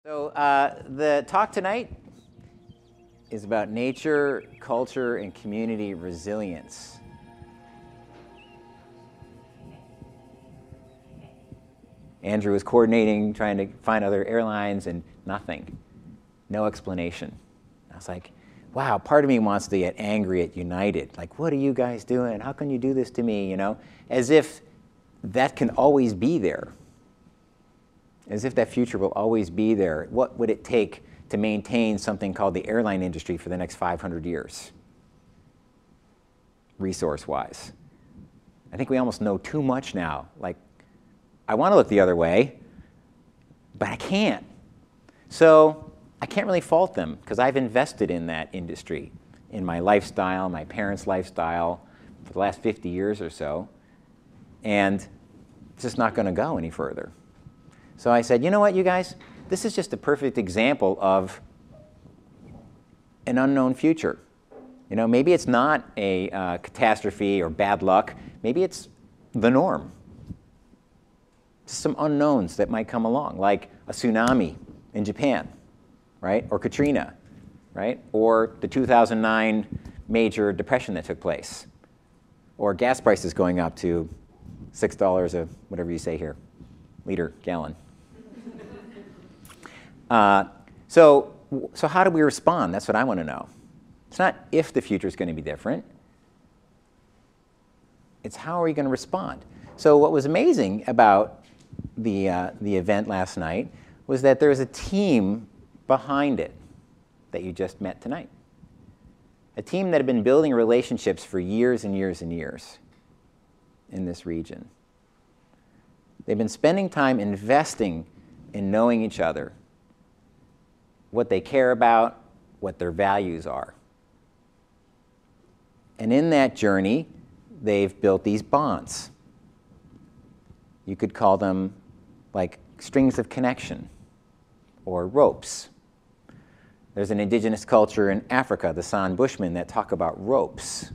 So the talk tonight is about nature, culture, and community resilience. Andrew was coordinating, trying to find other airlines, and nothing. No explanation. I was like, wow, part of me wants to get angry at United. Like, what are you guys doing? How can you do this to me? You know, as if that can always be there. As if that future will always be there. What would it take to maintain something called the airline industry for the next 500 years, resource-wise? I think we almost know too much now. Like, I want to look the other way, but I can't. So I can't really fault them, because I've invested in that industry, in my lifestyle, my parents' lifestyle, for the last 50 years or so, and it's just not going to go any further. So I said, you know what, you guys? This is just a perfect example of an unknown future. You know, maybe it's not a catastrophe or bad luck. Maybe it's the norm. Just some unknowns that might come along, like a tsunami in Japan, right? Or Katrina, right? Or the 2009 major depression that took place. Or gas prices going up to $6 a, whatever you say here, liter, gallon. So how do we respond? That's what I want to know. It's not if the future is going to be different. It's how are we going to respond? So what was amazing about the event last night was that there was a team behind it that you just met tonight. A team that had been building relationships for years and years and years in this region. They've been spending time investing in knowing each other, what they care about, what their values are. And in that journey, they've built these bonds. You could call them like strings of connection or ropes. There's an indigenous culture in Africa, the San Bushmen, that talk about ropes.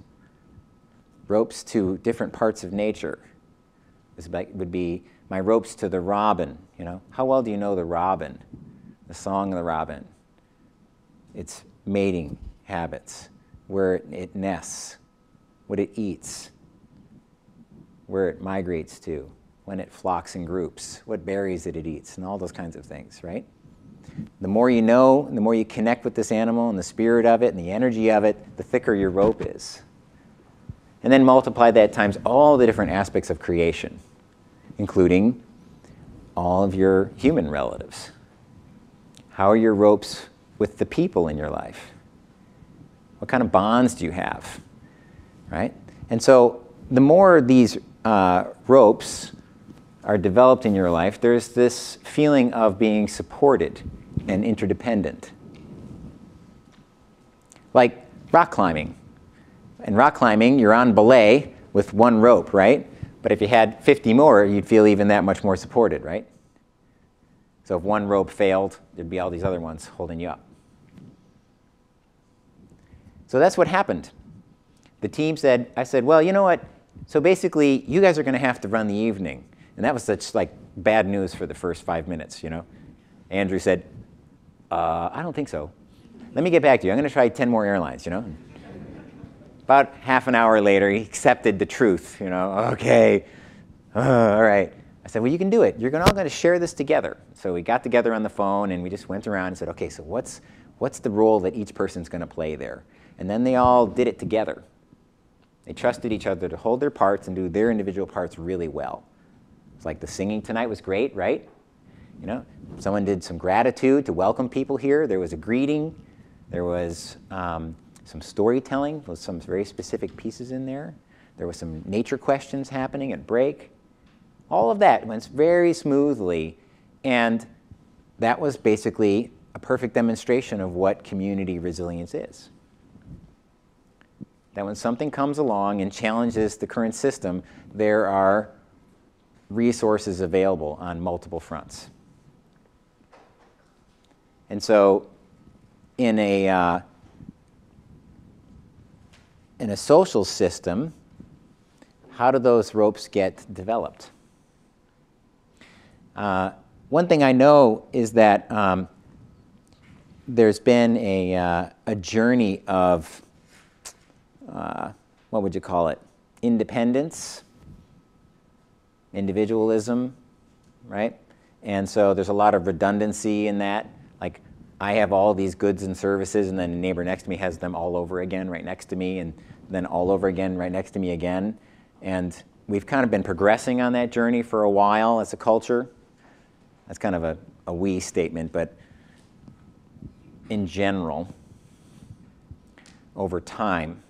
Ropes to different parts of nature. This would be my ropes to the robin. You know, how well do you know the robin? The song of the robin, its mating habits, where it nests, what it eats, where it migrates to, when it flocks in groups, what berries that it eats, and all those kinds of things, right? The more you know, and the more you connect with this animal and the spirit of it and the energy of it, the thicker your rope is. And then multiply that times all the different aspects of creation, including all of your human relatives. How are your ropes with the people in your life? What kind of bonds do you have, right? And so the more these ropes are developed in your life, there's this feeling of being supported and interdependent. Like rock climbing. In rock climbing, you're on belay with one rope, right? But if you had 50 more, you'd feel even that much more supported, right? So if one rope failed, there'd be all these other ones holding you up. So that's what happened. The team said, I said, well, you know what? So basically, you guys are going to have to run the evening. And that was such like bad news for the first 5 minutes, you know? Andrew said, I don't think so. Let me get back to you. I'm going to try 10 more airlines, you know? About half an hour later, he accepted the truth, you know? Okay, all right. I said, well, you can do it. You're all going to share this together. So we got together on the phone, and we just went around and said, okay, so what's the role that each person's going to play there? And then they all did it together. They trusted each other to hold their parts and do their individual parts really well. It's like the singing tonight was great, right? You know, someone did some gratitude to welcome people here. There was a greeting. There was some storytelling with some very specific pieces in there. There was some nature questions happening at break. All of that went very smoothly, and that was basically a perfect demonstration of what community resilience is. That when something comes along and challenges the current system, there are resources available on multiple fronts. And so in a social system, how do those ropes get developed? One thing I know is that there's been a journey of, what would you call it, independence, individualism, right? And so there's a lot of redundancy in that. Like, I have all these goods and services, and then the neighbor next to me has them all over again right next to me, and then all over again right next to me again. And we've kind of been progressing on that journey for a while as a culture. That's kind of a we statement, but in general, over time,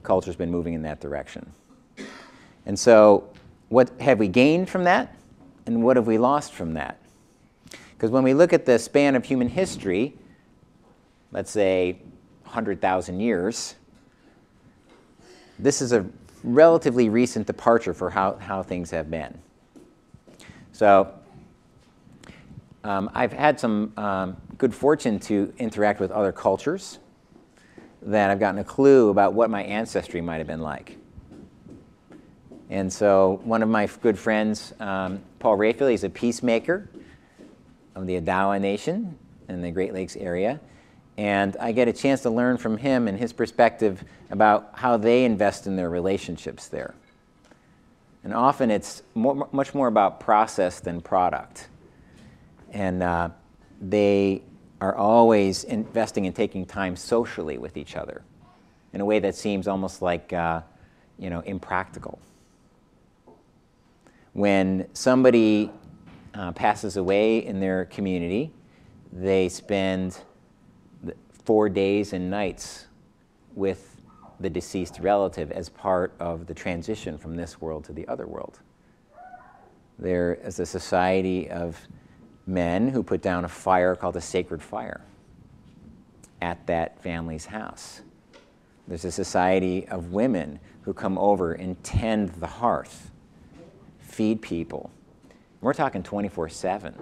culture's been moving in that direction. And so what have we gained from that, and what have we lost from that? Because when we look at the span of human history, let's say 100,000 years, this is a relatively recent departure for how things have been. So I've had some good fortune to interact with other cultures that I've gotten a clue about what my ancestry might have been like. And so one of my good friends, Paul Rayfield, he's a peacemaker of the Odawa Nation in the Great Lakes area. And I get a chance to learn from him and his perspective about how they invest in their relationships there. And often it's much more about process than product. And they are always investing in taking time socially with each other in a way that seems almost like impractical. When somebody passes away in their community, they spend 4 days and nights with the deceased relative as part of the transition from this world to the other world. There is a society of men who put down a fire called a sacred fire at that family's house. There's a society of women who come over and tend the hearth, feed people. We're talking 24/7.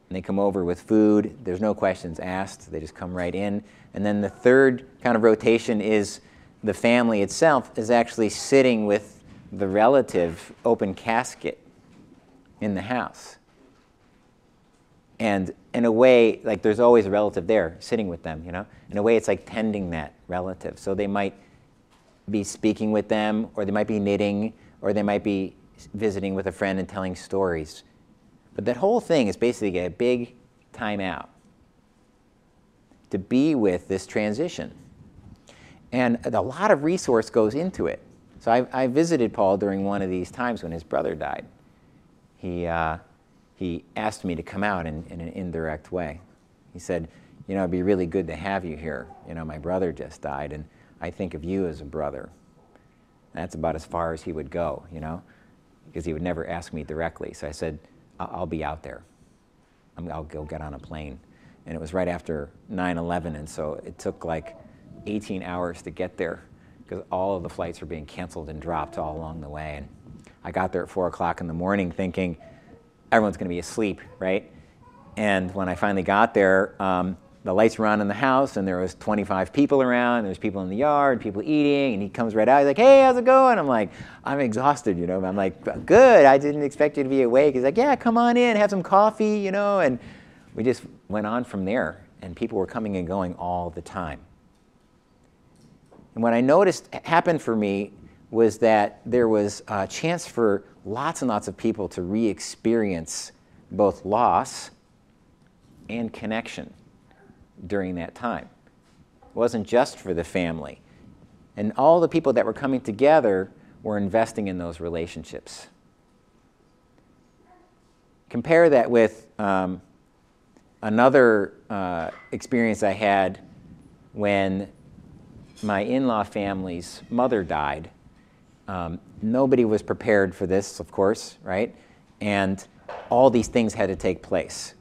And they come over with food. There's no questions asked. They just come right in. And then the third kind of rotation is the family itself is actually sitting with the relative open casket in the house. And in a way, like there's always a relative there sitting with them, you know? In a way, it's like tending that relative. So they might be speaking with them, or they might be knitting, or they might be visiting with a friend and telling stories. But that whole thing is basically a big time out to be with this transition. And a lot of resource goes into it. So I visited Paul during one of these times when his brother died. He asked me to come out in an indirect way. He said, it'd be really good to have you here. My brother just died, and I think of you as a brother. That's about as far as he would go, because he would never ask me directly. So I said, I'll be out there. I'll go get on a plane. And it was right after 9/11, and so it took like 18 hours to get there because all of the flights were being canceled and dropped all along the way. And I got there at 4 o'clock in the morning thinking everyone's going to be asleep, right? And when I finally got there, the lights were on in the house, and there was 25 people around. There was people in the yard, people eating, and he comes right out. He's like, "Hey, how's it going?" I'm like, "I'm exhausted, I'm like, "Good. I didn't expect you to be awake." He's like, "Yeah, come on in, have some coffee, And we just went on from there, and people were coming and going all the time. And what I noticed happened for me was that there was a chance for lots and lots of people to re-experience both loss and connection during that time. It wasn't just for the family. And all the people that were coming together were investing in those relationships. Compare that with another experience I had when my in-law family's mother died. Nobody was prepared for this, of course, right? And all these things had to take place.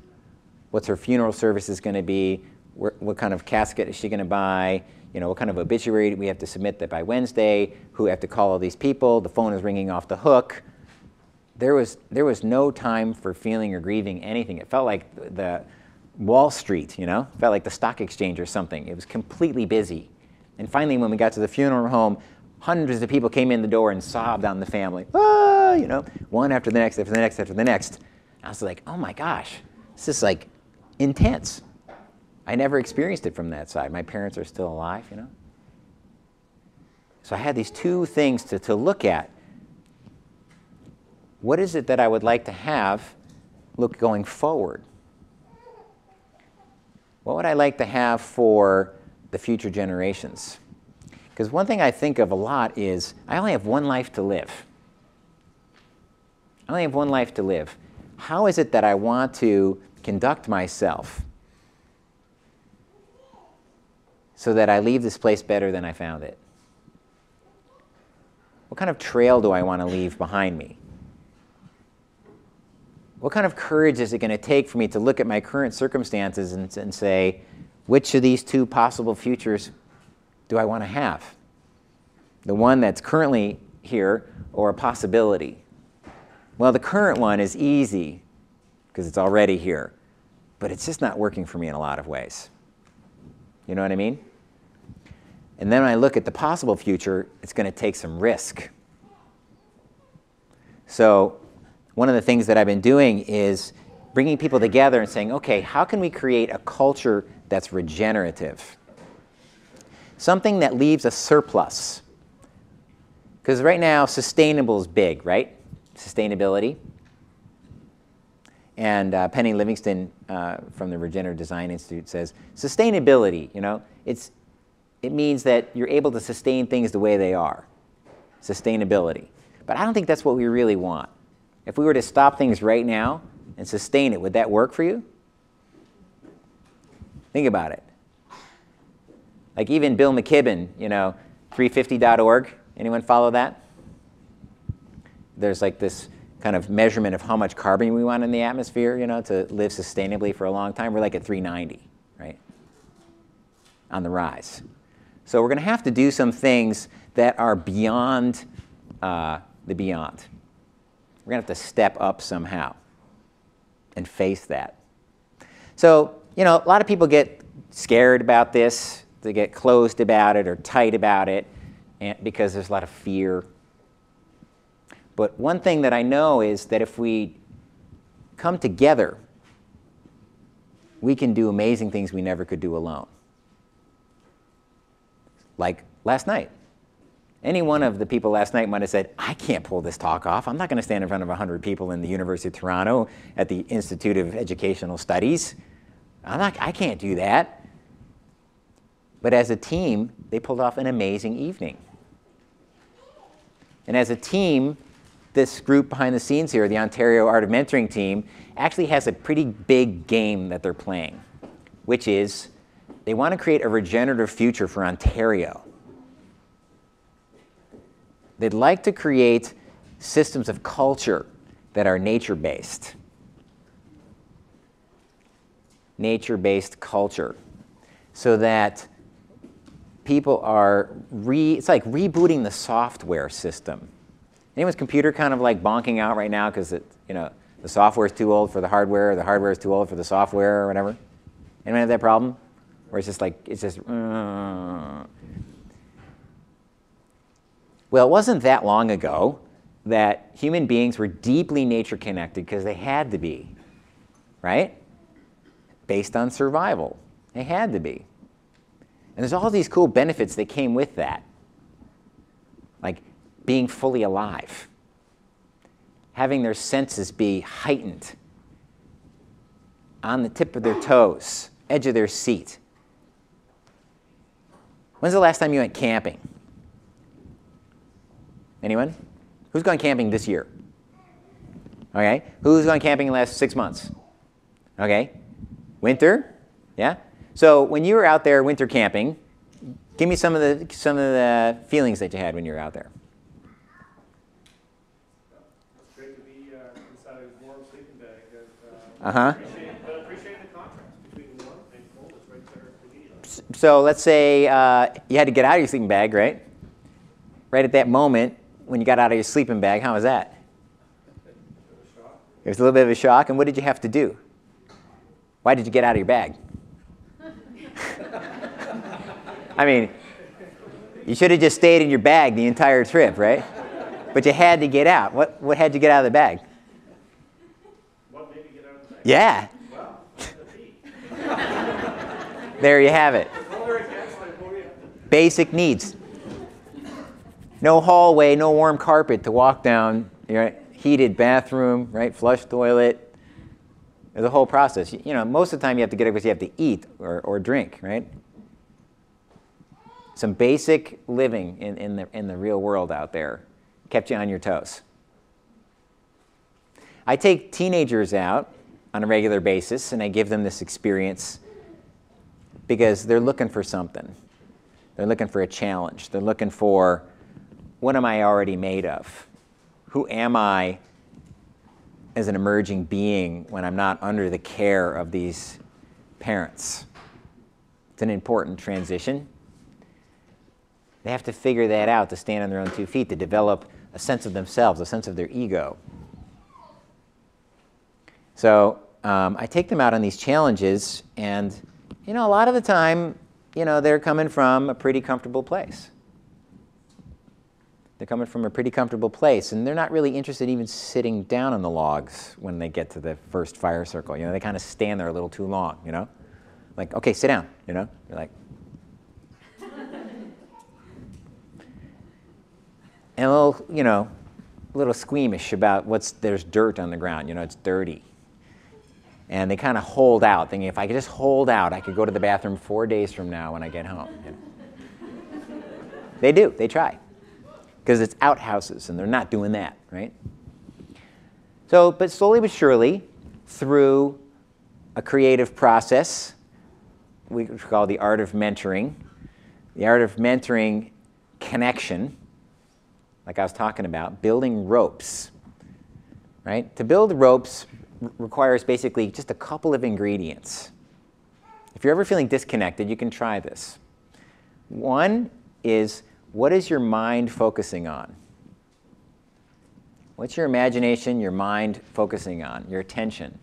What's her funeral services going to be? What kind of casket is she going to buy? What kind of obituary do we have to submit that by Wednesday? Who have to call all these people? The phone is ringing off the hook. There was no time for feeling or grieving anything. It felt like the Wall Street, It felt like the stock exchange or something. It was completely busy. And finally, when we got to the funeral home, hundreds of people came in the door and sobbed on the family. One after the next, after the next, after the next. I was like, oh my gosh, this is like intense. I never experienced it from that side. My parents are still alive, you know. So I had these two things to look at. What is it that I would like to have look going forward? What would I like to have for the future generations? Because one thing I think of a lot is I only have one life to live. I only have one life to live. How is it that I want to conduct myself so that I leave this place better than I found it? What kind of trail do I want to leave behind me? What kind of courage is it going to take for me to look at my current circumstances and say, which of these two possible futures do I want to have? The one that's currently here or a possibility? Well, the current one is easy because it's already here, but it's just not working for me in a lot of ways. You know what I mean? And then when I look at the possible future, it's going to take some risk. So one of the things that I've been doing is bringing people together and saying, okay, how can we create a culture that's regenerative? Something that leaves a surplus. Because right now, sustainable is big, right? Sustainability. And Penny Livingston from the Regenerative Design Institute says, sustainability, you know, it means that you're able to sustain things the way they are. Sustainability. But I don't think that's what we really want. If we were to stop things right now and sustain it, would that work for you? Think about it. Like even Bill McKibben, you know, 350.org. Anyone follow that? There's like this kind of measurement of how much carbon we want in the atmosphere, you know, to live sustainably for a long time. We're like at 390, right? On the rise. So we're going to have to do some things that are beyond the beyond. We're going to have to step up somehow and face that. So, you know, a lot of people get scared about this. They get closed about it or tight about it because there's a lot of fear. But one thing that I know is that if we come together, we can do amazing things we never could do alone. Like last night. Any one of the people last night might have said, I can't pull this talk off. I'm not going to stand in front of 100 people in the University of Toronto at the Institute of Educational Studies. I can't do that. But as a team, they pulled off an amazing evening. And as a team, this group behind the scenes here, the Ontario Art of Mentoring team, actually has a pretty big game that they're playing, which is they want to create a regenerative future for Ontario. They'd like to create systems of culture that are nature-based. Nature-based culture. So that people are, it's like rebooting the software system. Anyone's computer kind of like bonking out right now because you know, the software is too old for the hardware, or the hardware is too old for the software, or whatever? Anyone have that problem? Where it's just like, it's just, Well, it wasn't that long ago that human beings were deeply nature connected because they had to be, right? Based on survival. They had to be. And there's all these cool benefits that came with that. Like being fully alive. Having their senses be heightened. On the tip of their toes. Edge of their seat. When's the last time you went camping? Anyone? Who's gone camping this year? Okay. Who's gone camping in the last 6 months? Okay. Winter? Yeah? So when you were out there winter camping, give me some of the feelings that you had when you were out there. It's great to be inside a warm sleeping bag. Appreciate the contrast between warm and cold. It's right there at the So let's say you had to get out of your sleeping bag, right? Right at that moment, when you got out of your sleeping bag, how was that? It was a little bit of a shock. And what did you have to do? Why did you get out of your bag? I mean, you should have just stayed in your bag the entire trip, right? But you had to get out. What had you get out of the bag? What made you get out of the bag? Yeah. Well, the pee. There you have it. Color and gaslight, oh yeah. Basic needs. No hallway, no warm carpet to walk down, right? Heated bathroom, right? Flush toilet. The whole process. You know, most of the time you have to get up because you have to eat or drink, right? Some basic living in the real world out there kept you on your toes. I take teenagers out on a regular basis and I give them this experience because they're looking for something. They're looking for a challenge. They're looking for, what am I already made of? Who am I as an emerging being when I'm not under the care of these parents? It's an important transition. They have to figure that out to stand on their own 2 feet, to develop a sense of themselves, a sense of their ego. So I take them out on these challenges, and you know, a lot of the time, you know, they're coming from a pretty comfortable place. They're coming from a pretty comfortable place, and they're not really interested even sitting down on the logs when they get to the first fire circle. You know, they kind of stand there a little too long, you know? Like, okay, sit down, you know? You're like... and a little, you know, a little squeamish about there's dirt on the ground, you know, it's dirty. And they kind of hold out, thinking if I could just hold out, I could go to the bathroom 4 days from now when I get home. You know? They do, they try. Because it's outhouses, and they're not doing that, right? So, but slowly but surely, through a creative process, we call the art of mentoring, connection, like I was talking about, building ropes, right? To build ropes requires basically just a couple of ingredients. If you're ever feeling disconnected, you can try this. One is, what is your mind focusing on? What's your imagination, your mind focusing on, your attention?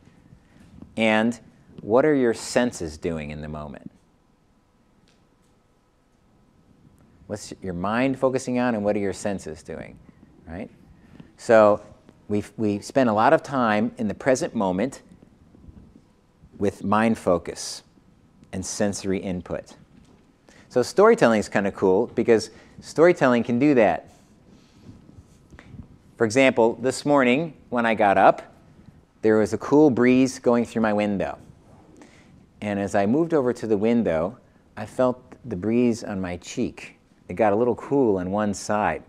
And what are your senses doing in the moment? What's your mind focusing on, and what are your senses doing, right? So we spend a lot of time in the present moment with mind focus and sensory input. So storytelling is kind of cool because storytelling can do that. For example, this morning when I got up, there was a cool breeze going through my window. And as I moved over to the window, I felt the breeze on my cheek. It got a little cool on one side.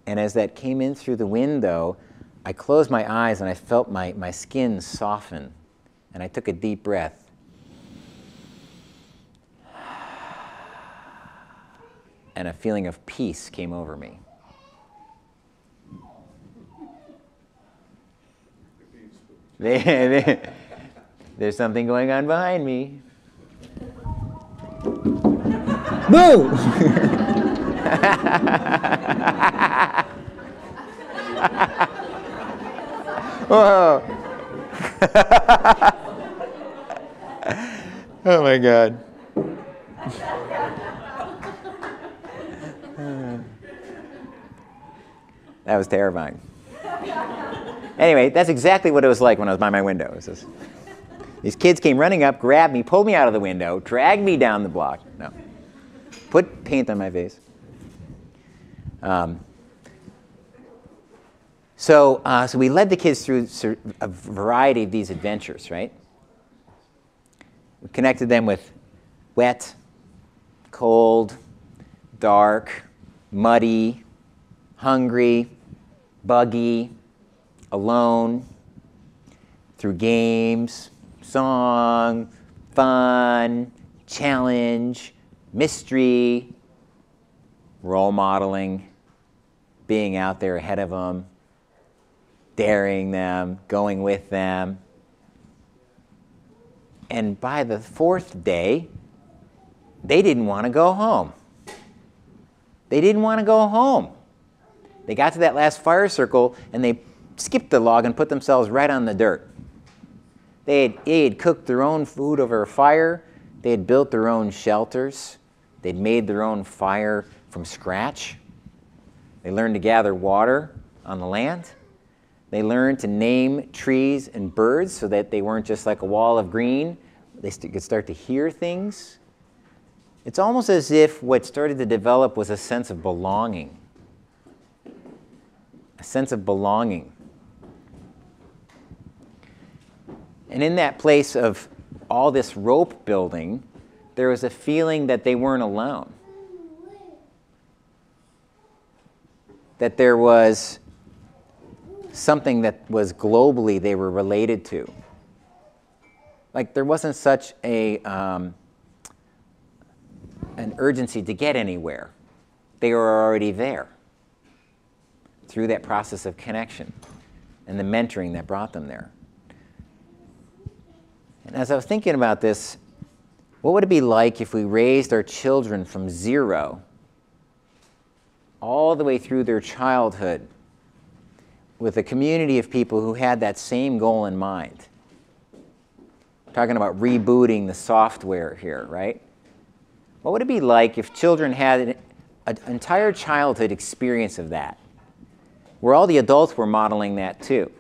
And as that came in through the window, I closed my eyes and I felt my skin soften. And I took a deep breath. And a feeling of peace came over me. There's something going on behind me. Boo! Whoa. Oh my God. That was terrifying. Anyway, that's exactly what it was like when I was by my window. These kids came running up, grabbed me, pulled me out of the window, dragged me down the block. No. Put paint on my face. So we led the kids through a variety of these adventures, right? We connected them with wet, cold, dark, muddy, hungry, buggy, alone, through games, song, fun, challenge, mystery, role modeling, being out there ahead of them, daring them, going with them. And by the fourth day, they didn't want to go home. They didn't want to go home. They got to that last fire circle and they skipped the log and put themselves right on the dirt. They had cooked their own food over a fire. They had built their own shelters. They'd made their own fire from scratch. They learned to gather water on the land. They learned to name trees and birds so that they weren't just like a wall of green. They could start to hear things It's almost as if what started to develop was a sense of belonging. A sense of belonging. And in that place of all this rope building, there was a feeling that they weren't alone. That there was something that was globally they were related to. Like there wasn't such an urgency to get anywhere. They were already there through that process of connection and the mentoring that brought them there. And as I was thinking about this, what would it be like if we raised our children from 0 all the way through their childhood with a community of people who had that same goal in mind? We're talking about rebooting the software here, right? What would it be like if children had an entire childhood experience of that, where all the adults were modeling that too?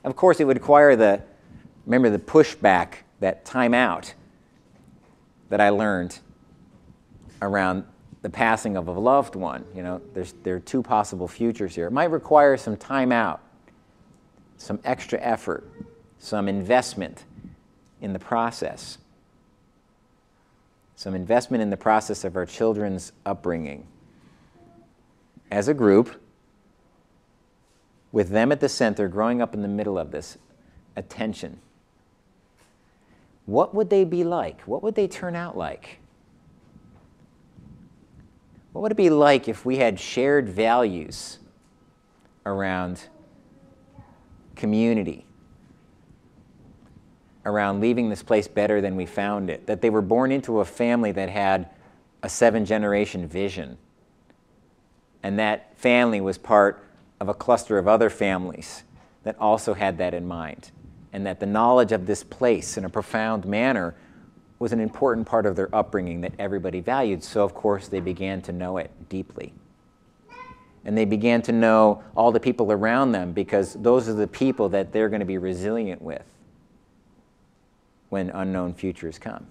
Of course, it would require remember the pushback, that time out that I learned around the passing of a loved one. You know, there are 2 possible futures here. It might require some time out, some extra effort, some investment in the process. Some investment in the process of our children's upbringing. As a group, with them at the center, growing up in the middle of this attention. What would they be like? What would they turn out like? What would it be like if we had shared values around community, around leaving this place better than we found it, that they were born into a family that had a 7-generation vision, and that family was part of a cluster of other families that also had that in mind, and that the knowledge of this place in a profound manner was an important part of their upbringing that everybody valued. So of course they began to know it deeply. And they began to know all the people around them, because those are the people that they're going to be resilient with when unknown futures come.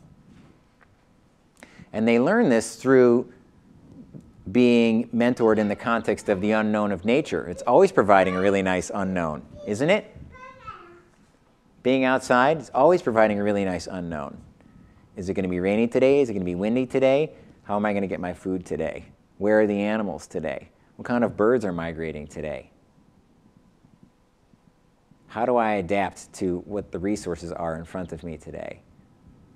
And they learn this through being mentored in the context of the unknown of nature. It's always providing a really nice unknown, isn't it? Being outside is always providing a really nice unknown. Is it going to be rainy today? Is it going to be windy today? How am I going to get my food today? Where are the animals today? What kind of birds are migrating today? How do I adapt to what the resources are in front of me today?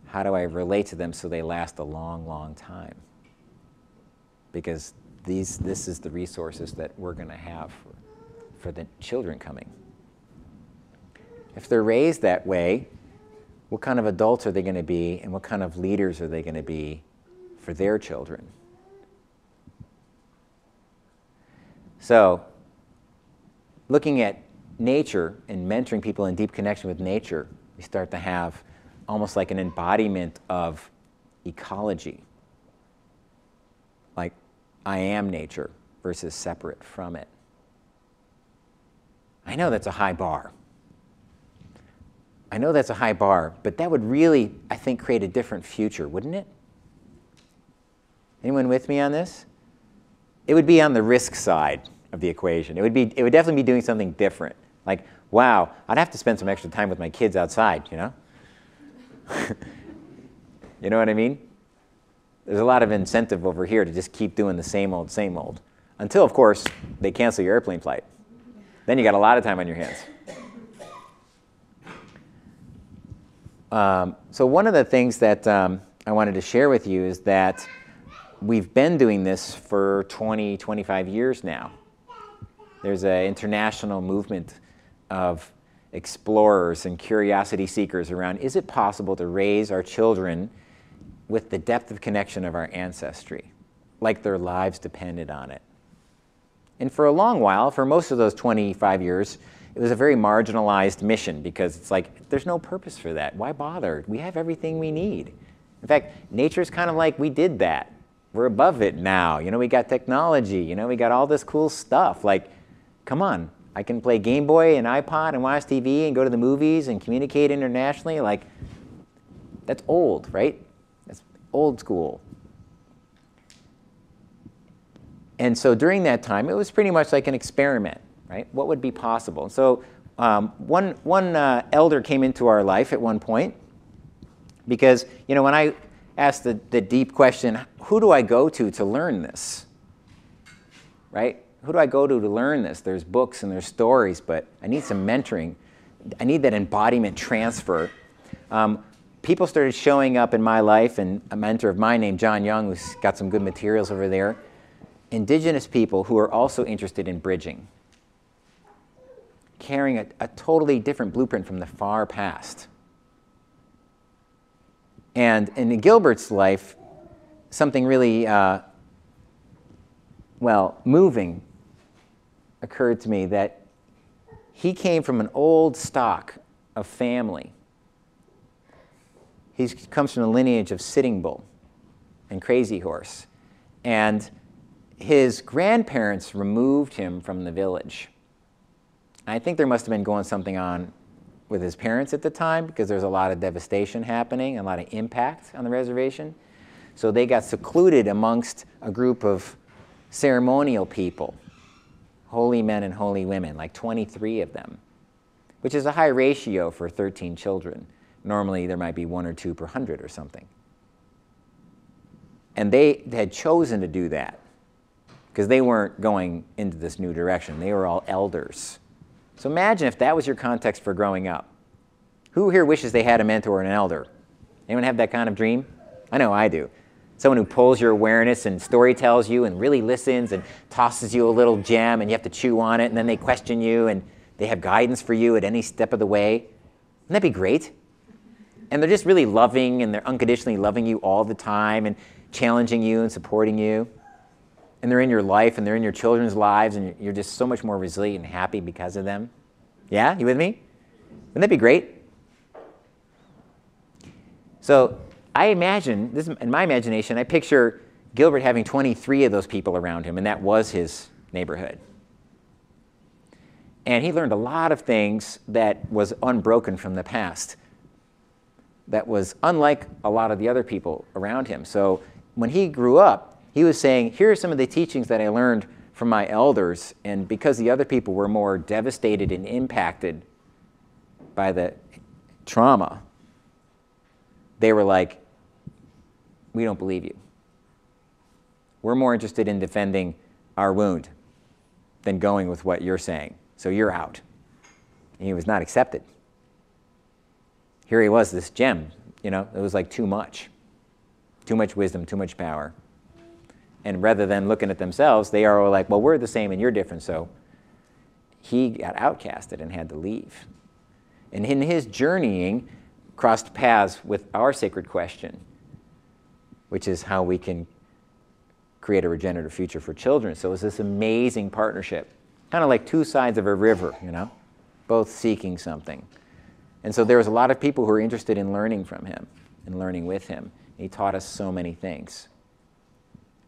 How do I relate to them so they last a long, long time? Because this is the resources that we're going to have for the children coming. If they're raised that way, what kind of adults are they going to be, and what kind of leaders are they going to be for their children? So, looking at nature and mentoring people in deep connection with nature, we start to have almost like an embodiment of ecology. Like, I am nature versus separate from it. I know that's a high bar. I know that's a high bar, but that would really, I think, create a different future, wouldn't it? Anyone with me on this? It would be on the risk side of the equation. It would definitely be doing something different. Like, wow, I'd have to spend some extra time with my kids outside, you know? You know what I mean? There's a lot of incentive over here to just keep doing the same old, until, of course, they cancel your airplane flight. Then you got a lot of time on your hands. So one of the things that I wanted to share with you is that we've been doing this for 20, 25 years now. There's an international movement of explorers and curiosity seekers around, is it possible to raise our children with the depth of connection of our ancestry, like their lives depended on it? And for a long while, for most of those 25 years, it was a very marginalized mission, because it's like, there's no purpose for that. Why bother? We have everything we need. In fact, nature's kind of like, we did that. We're above it now. You know, we got technology. You know, we got all this cool stuff. Like, come on. I can play Game Boy and iPod and watch TV and go to the movies and communicate internationally. Like, that's old, right? That's old school. And so during that time, it was pretty much like an experiment, right? What would be possible? So one elder came into our life at one point because, you know, when I asked the deep question, who do I go to learn this, right? Who do I go to learn this? There's books and there's stories, but I need some mentoring. I need that embodiment transfer. People started showing up in my life, and a mentor of mine named John Young, who's got some good materials over there, indigenous people who are also interested in bridging, carrying a totally different blueprint from the far past. And in Gilbert's life, something really, moving occurred to me, that he came from an old stock of family. He comes from a lineage of Sitting Bull and Crazy Horse. And his grandparents removed him from the village. I think there must have been going something on with his parents at the time, because there's a lot of devastation happening, a lot of impact on the reservation. So they got secluded amongst a group of ceremonial people, holy men and holy women, like 23 of them, which is a high ratio for 13 children. Normally there might be 1 or 2 per 100 or something. And they had chosen to do that because they weren't going into this new direction. They were all elders. So imagine if that was your context for growing up. Who here wishes they had a mentor and an elder? Anyone have that kind of dream? I know I do. Someone who pulls your awareness and story tells you and really listens and tosses you a little gem and you have to chew on it, and then they question you and they have guidance for you at any step of the way. Wouldn't that be great? And they're just really loving, and they're unconditionally loving you all the time and challenging you and supporting you. And they're in your life and they're in your children's lives, and you're just so much more resilient and happy because of them. Yeah? You with me? Wouldn't that be great? So I imagine, this in my imagination, I picture Gilbert having 23 of those people around him, and that was his neighborhood. And he learned a lot of things that was unbroken from the past, that was unlike a lot of the other people around him. So when he grew up, he was saying, here are some of the teachings that I learned from my elders, and because the other people were more devastated and impacted by the trauma, they were like, we don't believe you. We're more interested in defending our wound than going with what you're saying. So you're out. And he was not accepted. Here he was, this gem, it was like too much wisdom, too much power. And rather than looking at themselves, they are all like, well, we're the same and you're different. So he got outcasted and had to leave. And in his journeying, crossed paths with our sacred question, which is how we can create a regenerative future for children. So it was this amazing partnership, kind of like two sides of a river, both seeking something. And so there was a lot of people who were interested in learning from him and learning with him. He taught us so many things.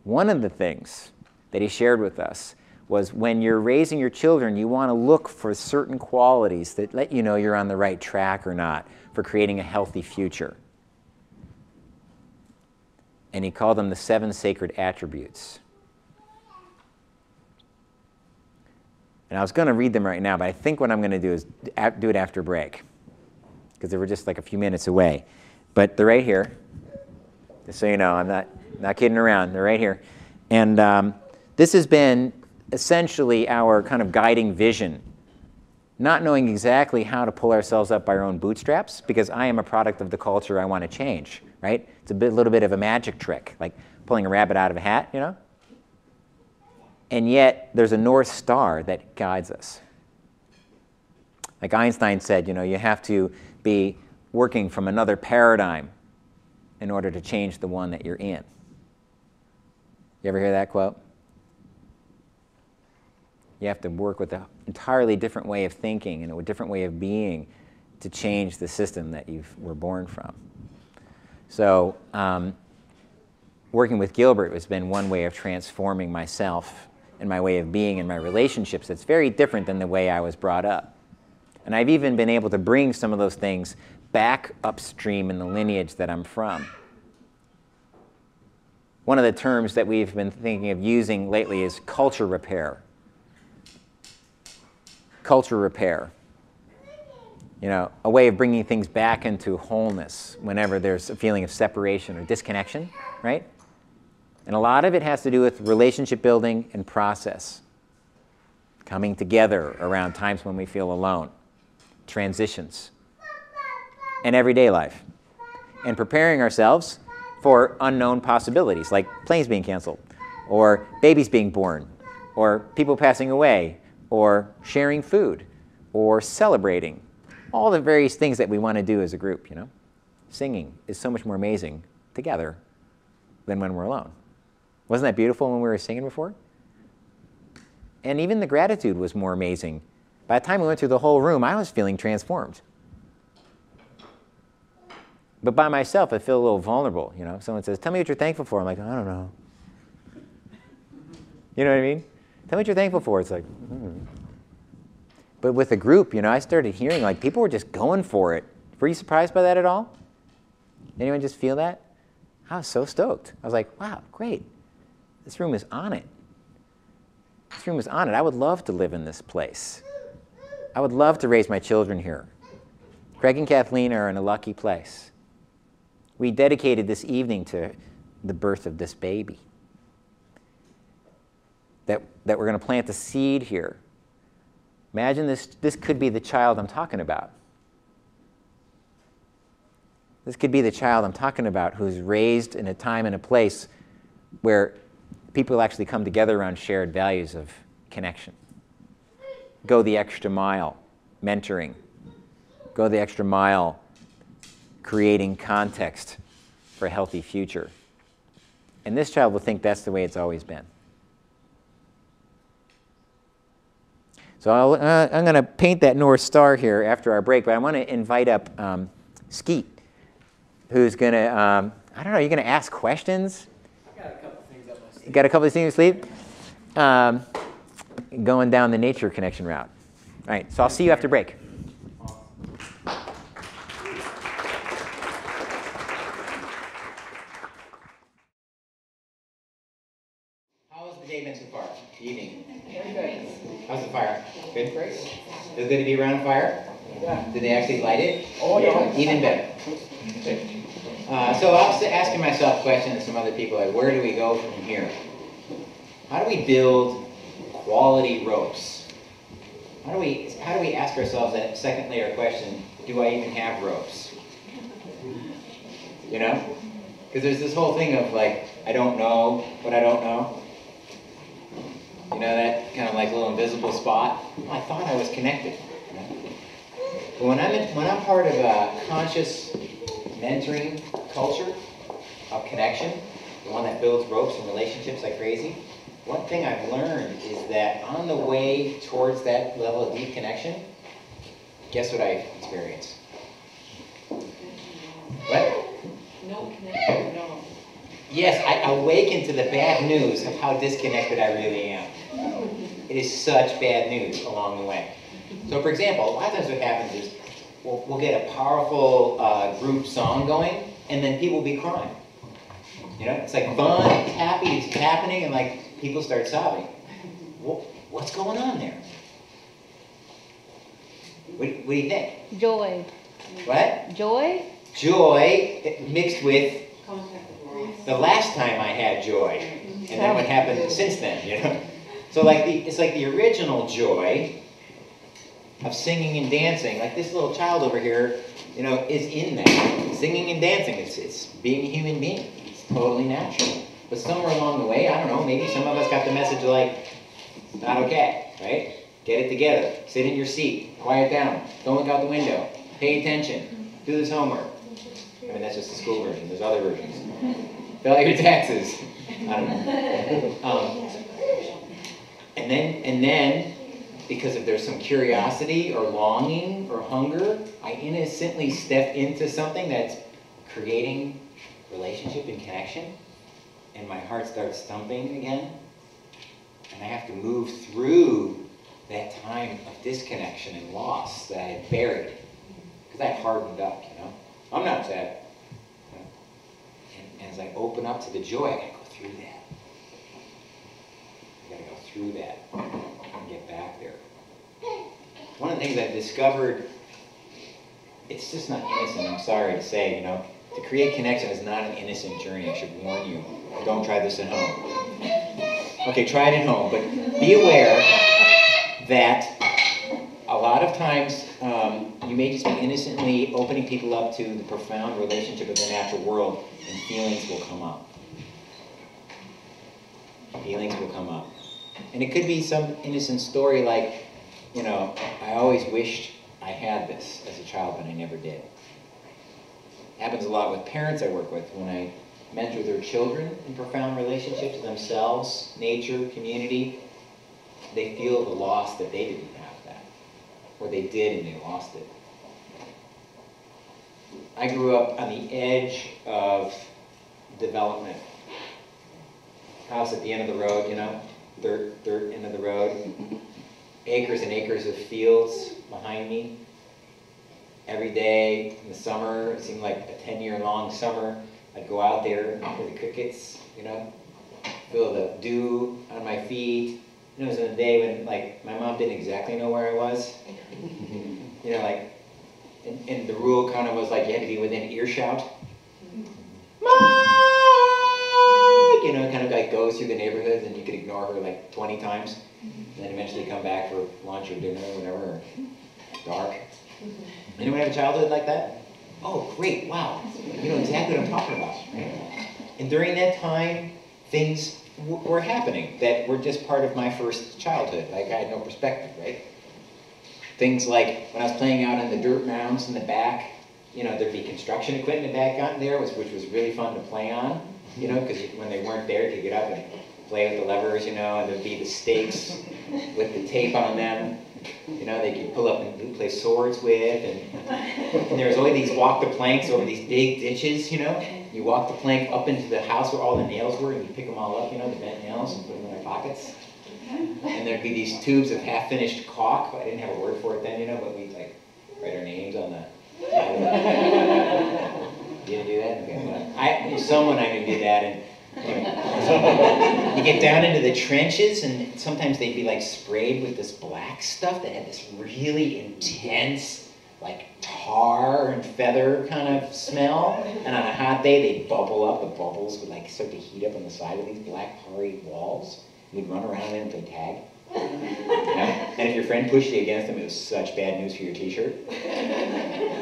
One of the things that he shared with us was when you're raising your children, you want to look for certain qualities that let you know you're on the right track or not for creating a healthy future. And he called them the 7 sacred attributes. And I was going to read them right now, but I think what I'm going to do is do it after break, because they were just like a few minutes away. But they're right here, just so you know. I'm not kidding around. They're right here. And this has been essentially our kind of guiding vision, not knowing exactly how to pull ourselves up by our own bootstraps, because I am a product of the culture I want to change, right? It's a little bit of a magic trick, like pulling a rabbit out of a hat, And yet there's a North Star that guides us. Like Einstein said, you have to be working from another paradigm in order to change the one that you're in. You ever hear that quote? You have to work with an entirely different way of thinking and a different way of being to change the system that you were born from. So working with Gilbert has been one way of transforming myself and my way of being and my relationships. It's very different than the way I was brought up. And I've even been able to bring some of those things back upstream in the lineage that I'm from. One of the terms that we've been thinking of using lately is culture repair. Culture repair. You know, a way of bringing things back into wholeness whenever there's a feeling of separation or disconnection, right? And a lot of it has to do with relationship building and process. Coming together around times when we feel alone. Transitions. And everyday life. And preparing ourselves for unknown possibilities, like planes being canceled, or babies being born, or people passing away, or sharing food, or celebrating. All the various things that we want to do as a group, you know. Singing is so much more amazing together than when we're alone. Wasn't that beautiful when we were singing before? And even the gratitude was more amazing. By the time we went through the whole room, I was feeling transformed. But by myself, I feel a little vulnerable, you know. Someone says, tell me what you're thankful for. I'm like, I don't know. You know what I mean? Tell me what you're thankful for. It's like, But with a group, you know, I started hearing, like, people were just going for it. Were you surprised by that at all? Anyone just feel that? I was so stoked. I was like, wow, great. This room is on it. This room is on it. I would love to live in this place. I would love to raise my children here. Craig and Kathleen are in a lucky place. We dedicated this evening to the birth of this baby. That we're going to plant the seed here. Imagine this could be the child I'm talking about. This could be the child I'm talking about who's raised in a time and a place where people actually come together around shared values of connection. Go the extra mile, mentoring. Go the extra mile, creating context for a healthy future. And this child will think that's the way it's always been. So I'm going to paint that North Star here after our break, but I want to invite up Skeet, who's going to, I don't know, you're going to ask questions? I got a couple things up my sleeve. You got a couple of things to sleep? Going down the nature connection route. All right, so I'll see you after break. How has the day been so far? The evening? Very good. How's the fire? Good? Great. Feel good to be around a fire? Yeah. Did they actually light it? Oh, yeah. Even better. Good. So I was asking myself questions and some other people, like, where do we go from here? How do we build quality ropes? How do we ask ourselves that second layer question, do I even have ropes? You know? Because there's this whole thing of, like, I don't know what I don't know. You know, that kind of like little invisible spot? Well, I thought I was connected. You know? But when I'm part of a conscious mentoring culture of connection, the one that builds ropes and relationships like crazy, one thing I've learned is that on the way towards that level of deep connection, guess what I experience? What? No connection, no. Yes, I awaken to the bad news of how disconnected I really am. It is such bad news along the way. So for example, a lot of times what happens is we'll get a powerful group song going, and then people will be crying. You know, it's like fun, it's happy, it's happening, and like people start sobbing. What's going on there? What do you think? Joy. What? Joy? Joy mixed with the last time I had joy, and then what happened since then, you know? So like it's like the original joy of singing and dancing, like this little child over here, you know, is in that. Singing and dancing, it's being a human being. It's totally natural. But somewhere along the way, I don't know, maybe some of us got the message like, not okay, right? Get it together. Sit in your seat. Quiet down. Don't look out the window. Pay attention. Do this homework. I mean, that's just the school version. There's other versions. Fill out your taxes. I don't know. And then, because if there's some curiosity or longing or hunger, I innocently step into something that's creating relationship and connection, and my heart starts thumping again, and I have to move through that time of disconnection and loss that I had buried, because I had hardened up, you know. I'm not sad. And as I open up to the joy, I gotta go through through that. You got to go through that and get back there. One of the things I've discovered, it's just not innocent, I'm sorry to say, you know. To create connection is not an innocent journey, I should warn you. Don't try this at home. Okay, try it at home, but be aware that a lot of times you may just be innocently opening people up to the profound relationship with the natural world, and feelings will come up. Feelings will come up. And it could be some innocent story like, you know, I always wished I had this as a child, but I never did. Happens a lot with parents I work with when I mentor their children in profound relationships with themselves, nature, community. They feel the loss that they didn't have that, or they did and they lost it. I grew up on the edge of development. House at the end of the road, you know, third end of the road. Acres and acres of fields behind me. Every day in the summer, it seemed like a 10-year-long summer, I'd go out there for the crickets, you know, feel the dew on my feet. And it was in a day when, like, my mom didn't exactly know where I was. You know, like, and the rule kind of was like you had to be within earshot. Mom! You know, kind of like goes through the neighborhoods and you could ignore her like 20 times. And then eventually come back for lunch or dinner or whatever, or dark. Anyone have a childhood like that? Oh, great, wow. You know exactly what I'm talking about, right? And during that time, things were happening that were just part of my first childhood. Like, I had no perspective, right? Things like when I was playing out on the dirt mounds in the back, you know, there'd be construction equipment back out there, which was really fun to play on, you know, because when they weren't there, you could get up and play with the levers, you know, and there'd be the stakes with the tape on them. You know, they could pull up and play swords with, and there was always these walk the planks over these big ditches, you know. You walk the plank up into the house where all the nails were, and you pick them all up, you know, the bent nails, and put them in their pockets. And there'd be these tubes of half-finished caulk. I didn't have a word for it then, you know, but we'd like write our names on the. You didn't do that? Okay, well, someone I knew did that, and anyway, you get down into the trenches, and sometimes they'd be like sprayed with this black stuff that had this really intense, like tar and feather kind of smell. And on a hot day, they'd bubble up. The bubbles would like start to heat up on the side of these black tarry walls. We'd run around there and play tag. You know? And if your friend pushed you against them, it was such bad news for your t-shirt.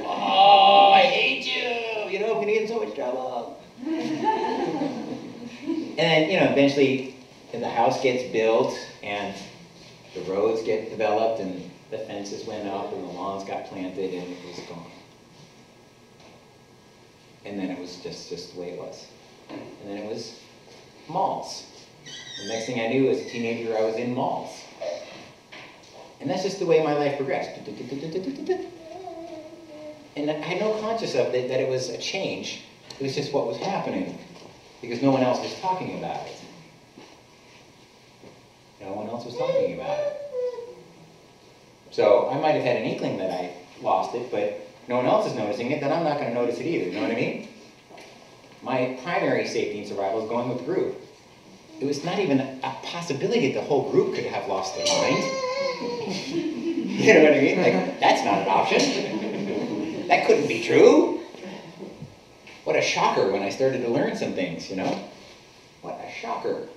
Oh, I hate you! You know, I'm gonna get in so much trouble. And then, you know, eventually the house gets built and the roads get developed and the fences went up and the lawns got planted and it was gone. And then it was just the way it was. And then it was malls. The next thing I knew as a teenager, I was in malls. And that's just the way my life progressed. And I had no conscious of it, that it was a change. It was just what was happening. Because no one else was talking about it. No one else was talking about it. So I might have had an inkling that I lost it, but no one else is noticing it, then I'm not going to notice it either. You know what I mean? My primary safety and survival is going with the group. It was not even a possibility that the whole group could have lost their mind. You know what I mean? Like, that's not an option. That couldn't be true. What a shocker when I started to learn some things, you know? What a shocker.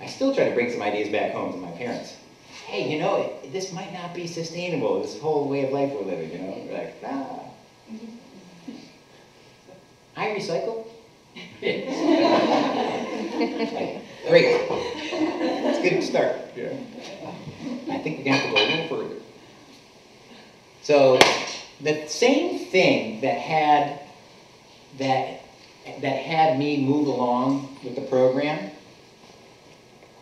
I still try to bring some ideas back home to my parents. Hey, you know, this might not be sustainable, this whole way of life we're living, you know? They're like, ah. I recycle? Like, great. It's a good start. Yeah. I think we're going to have to go a little further. So, the same thing that had me move along with the program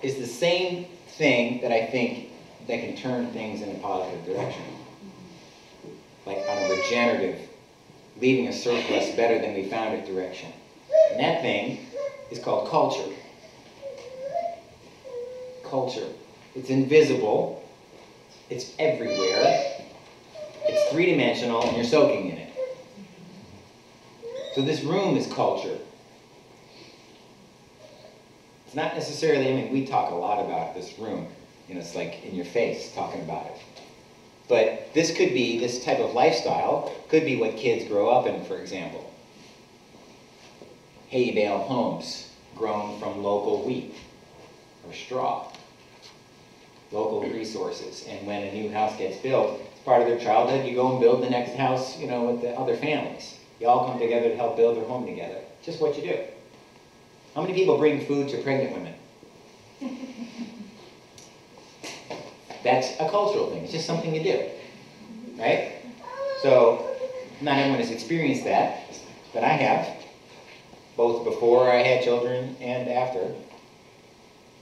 is the same thing that I think that can turn things in a positive direction. Like on a regenerative, leaving a surplus better than we found it direction. And that thing is called culture. Culture. It's invisible. It's everywhere. It's three-dimensional, and you're soaking in it. So this room is culture. It's not necessarily, I mean, we talk a lot about this room, you know, it's like in your face talking about it. But this could be, this type of lifestyle could be what kids grow up in, for example. Hay bale homes grown from local wheat or straw, local resources. And when a new house gets built, it's part of their childhood, you go and build the next house, you know, with the other families. You all come together to help build their home together. Just what you do. How many people bring food to pregnant women? That's a cultural thing. It's just something you do, right? So not everyone has experienced that, but I have, both before I had children and after.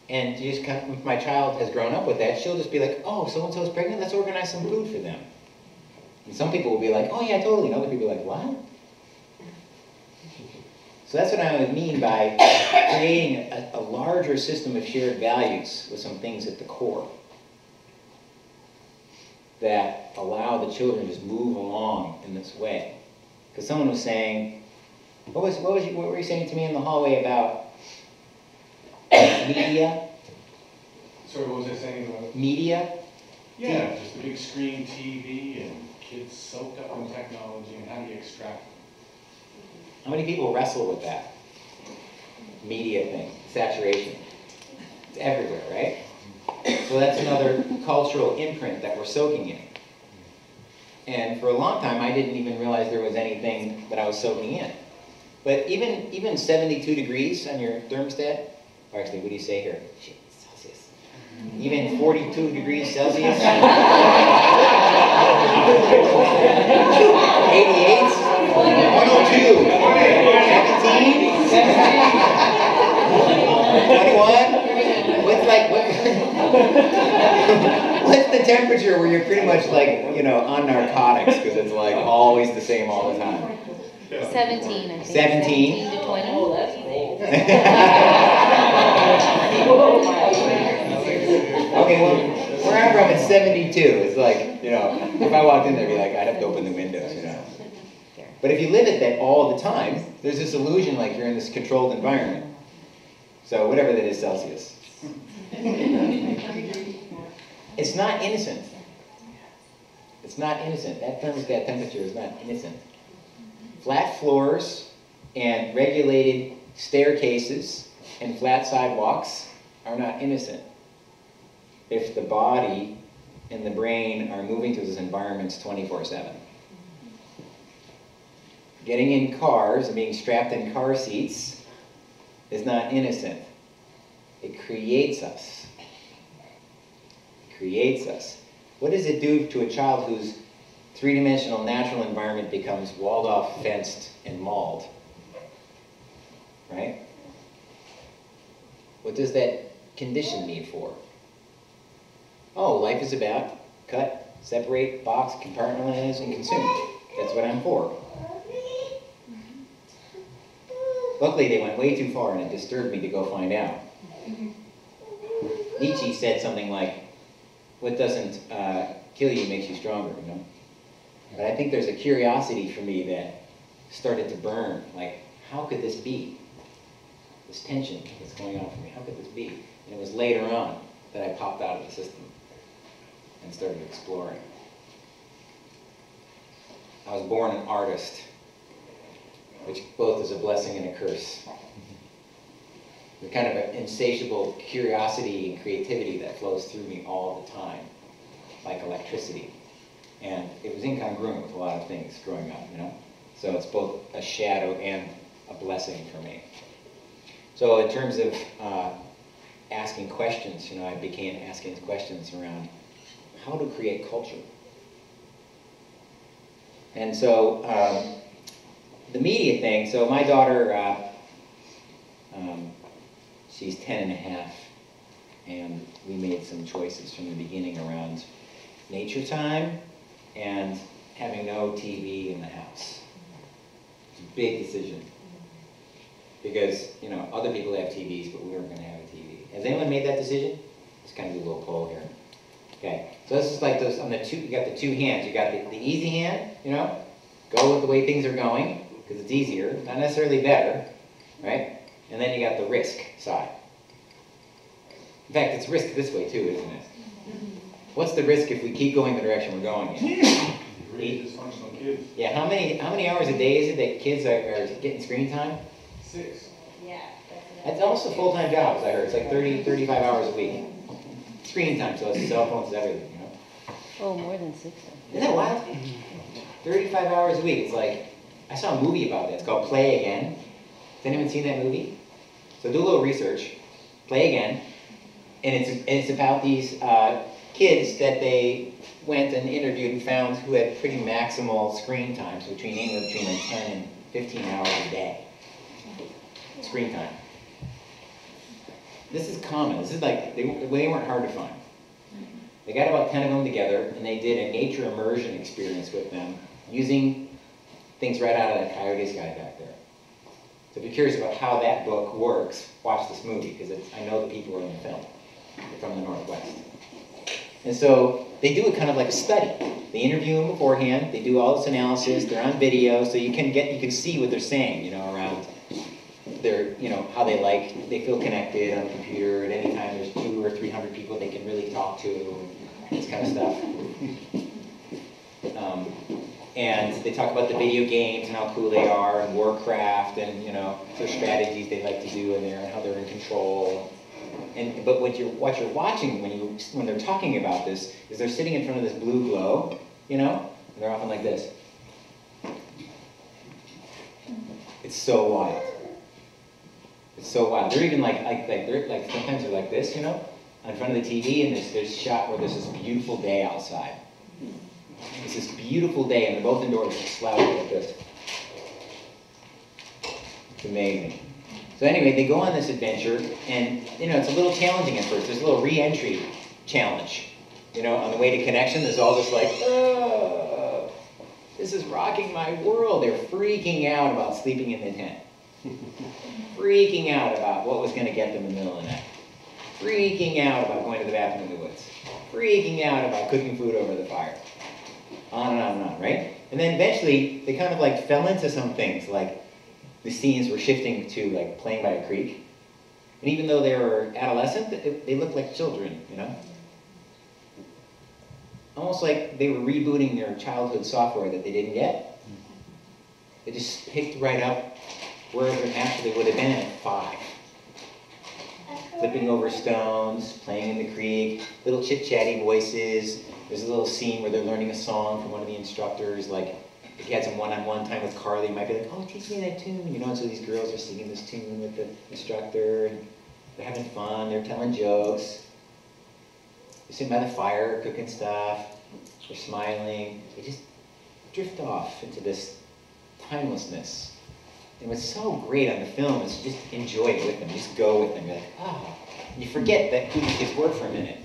And you just kind of, if my child has grown up with that, she'll just be like, oh, so-and-so's pregnant, let's organize some food for them. And some people will be like, oh yeah, totally. And other people are like, what? So that's what I would mean by creating a larger system of shared values with some things at the core that allow the children to just move along in this way. Because someone was saying, what were you saying to me in the hallway about media? Sorry, what was I saying about? Media? Yeah, just a big screen TV and kids soaked up in technology, and how do you extract them? How many people wrestle with that media thing, saturation? It's everywhere, right? So that's another cultural imprint that we're soaking in. And for a long time, I didn't even realize there was anything that I was soaking in. But even 72 degrees on your thermostat, or actually, what do you say here? Shit, Celsius. Even 42 degrees Celsius. 88. 102. 17. 21. What's the temperature where you're pretty much like, you know, on narcotics because it's like always the same all the time? 17, I think. 17? 17 to 20. Oh, that's cold. Okay, well, where I'm from, it's 72. It's like, you know, if I walked in there, I'd be like, I'd have to open the windows, you know. But if you live at that all the time, there's this illusion like you're in this controlled environment. So whatever that is Celsius. It's not innocent. It's not innocent. That thermostat temperature is not innocent. Flat floors and regulated staircases and flat sidewalks are not innocent if the body and the brain are moving through those environments 24/7. Getting in cars and being strapped in car seats is not innocent. It creates us. It creates us. What does it do to a child whose three-dimensional natural environment becomes walled off, fenced, and mauled? Right? What does that condition need for? Oh, life is about cut, separate, box, compartmentalize, and consume. That's what I'm for. Luckily, they went way too far, and it disturbed me to go find out. Nietzsche said something like, what doesn't kill you makes you stronger, you know? But I think there's a curiosity for me that started to burn. Like, how could this be? This tension that's going on for me, how could this be? And it was later on that I popped out of the system and started exploring. I was born an artist, which both is a blessing and a curse. The kind of an insatiable curiosity and creativity that flows through me all the time, like electricity. And it was incongruent with a lot of things growing up, you know? So it's both a shadow and a blessing for me. So in terms of asking questions, you know, I began asking questions around how to create culture. And so the media thing, so my daughter, she's 10 and a half, and we made some choices from the beginning around nature time and having no TV in the house. It's a big decision. Because, you know, other people have TVs, but we weren't going to have a TV. Has anyone made that decision? Let's kind of do a little poll here. Okay, so this is like those, on the two, you got the two hands. You got the easy hand, you know, go with the way things are going, because it's easier, not necessarily better, right? And then you got the risk side. In fact, it's risk this way too, isn't it? What's the risk if we keep going the direction we're going in? Really dysfunctional kids. Yeah, how many hours a day is it that kids are getting screen time? 6. Yeah. That's almost a full-time job, as I heard. It's like 30, 35 hours a week. Screen time, so it's cell phones, everything, you know? Oh, more than 6. Isn't that wild? 35 hours a week. It's like, I saw a movie about that. It's called Play Again. Has anyone seen that movie? So do a little research. Play Again. And it's about these kids that they went and interviewed and found who had pretty maximal screen times anywhere between like 10 and 15 hours a day. Screen time. This is common. This is like, they weren't hard to find. They got about 10 of them together, and they did a nature immersion experience with them, using things right out of that Coyote's Guide back there. So if you're curious about how that book works, watch this movie, because I know the people who are in the film. They're from the Northwest. And so they do it kind of like a study. They interview them beforehand, they do all this analysis, they're on video, so you can see what they're saying, you know, around their, you know, how they feel connected on a computer. At any time there's 200 or 300 people they can really talk to, this kind of stuff. And they talk about the video games and how cool they are, and Warcraft, and, you know, their strategies they like to do in there, and how they're in control. But what you're watching when they're talking about this is they're sitting in front of this blue globe, you know, and they're often like this. It's so wild. It's so wild. They're even they're sometimes they're like this, you know, in front of the TV, and there's a shot where there's this beautiful day outside. It's this beautiful day, and they're both indoors, slouching like this. It's amazing. So anyway, they go on this adventure, and, you know, it's a little challenging at first. There's a little re-entry challenge. You know, on the way to connection, there's all this like, this is rocking my world. They're freaking out about sleeping in the tent. Freaking out about what was going to get them in the middle of the night. Freaking out about going to the bathroom in the woods. Freaking out about cooking food over the fire. On and on and on, right? And then eventually, they kind of like fell into some things, like the scenes were shifting to like playing by a creek. And even though they were adolescent, they looked like children, you know? Almost like they were rebooting their childhood software that they didn't get. They just picked right up wherever naturally would have been at 5. Flipping over stones, playing in the creek, little chit-chatty voices. There's a little scene where they're learning a song from one of the instructors, like if you had some one-on-one time with Carly, you might be like, oh, teach me that tune, you know, and so these girls are singing this tune with the instructor, and they're having fun, they're telling jokes. They're sitting by the fire, cooking stuff, they're smiling. They just drift off into this timelessness. And what's so great on the film is just enjoy it with them, just go with them. You're like, oh, you forget that who these kids were for a minute.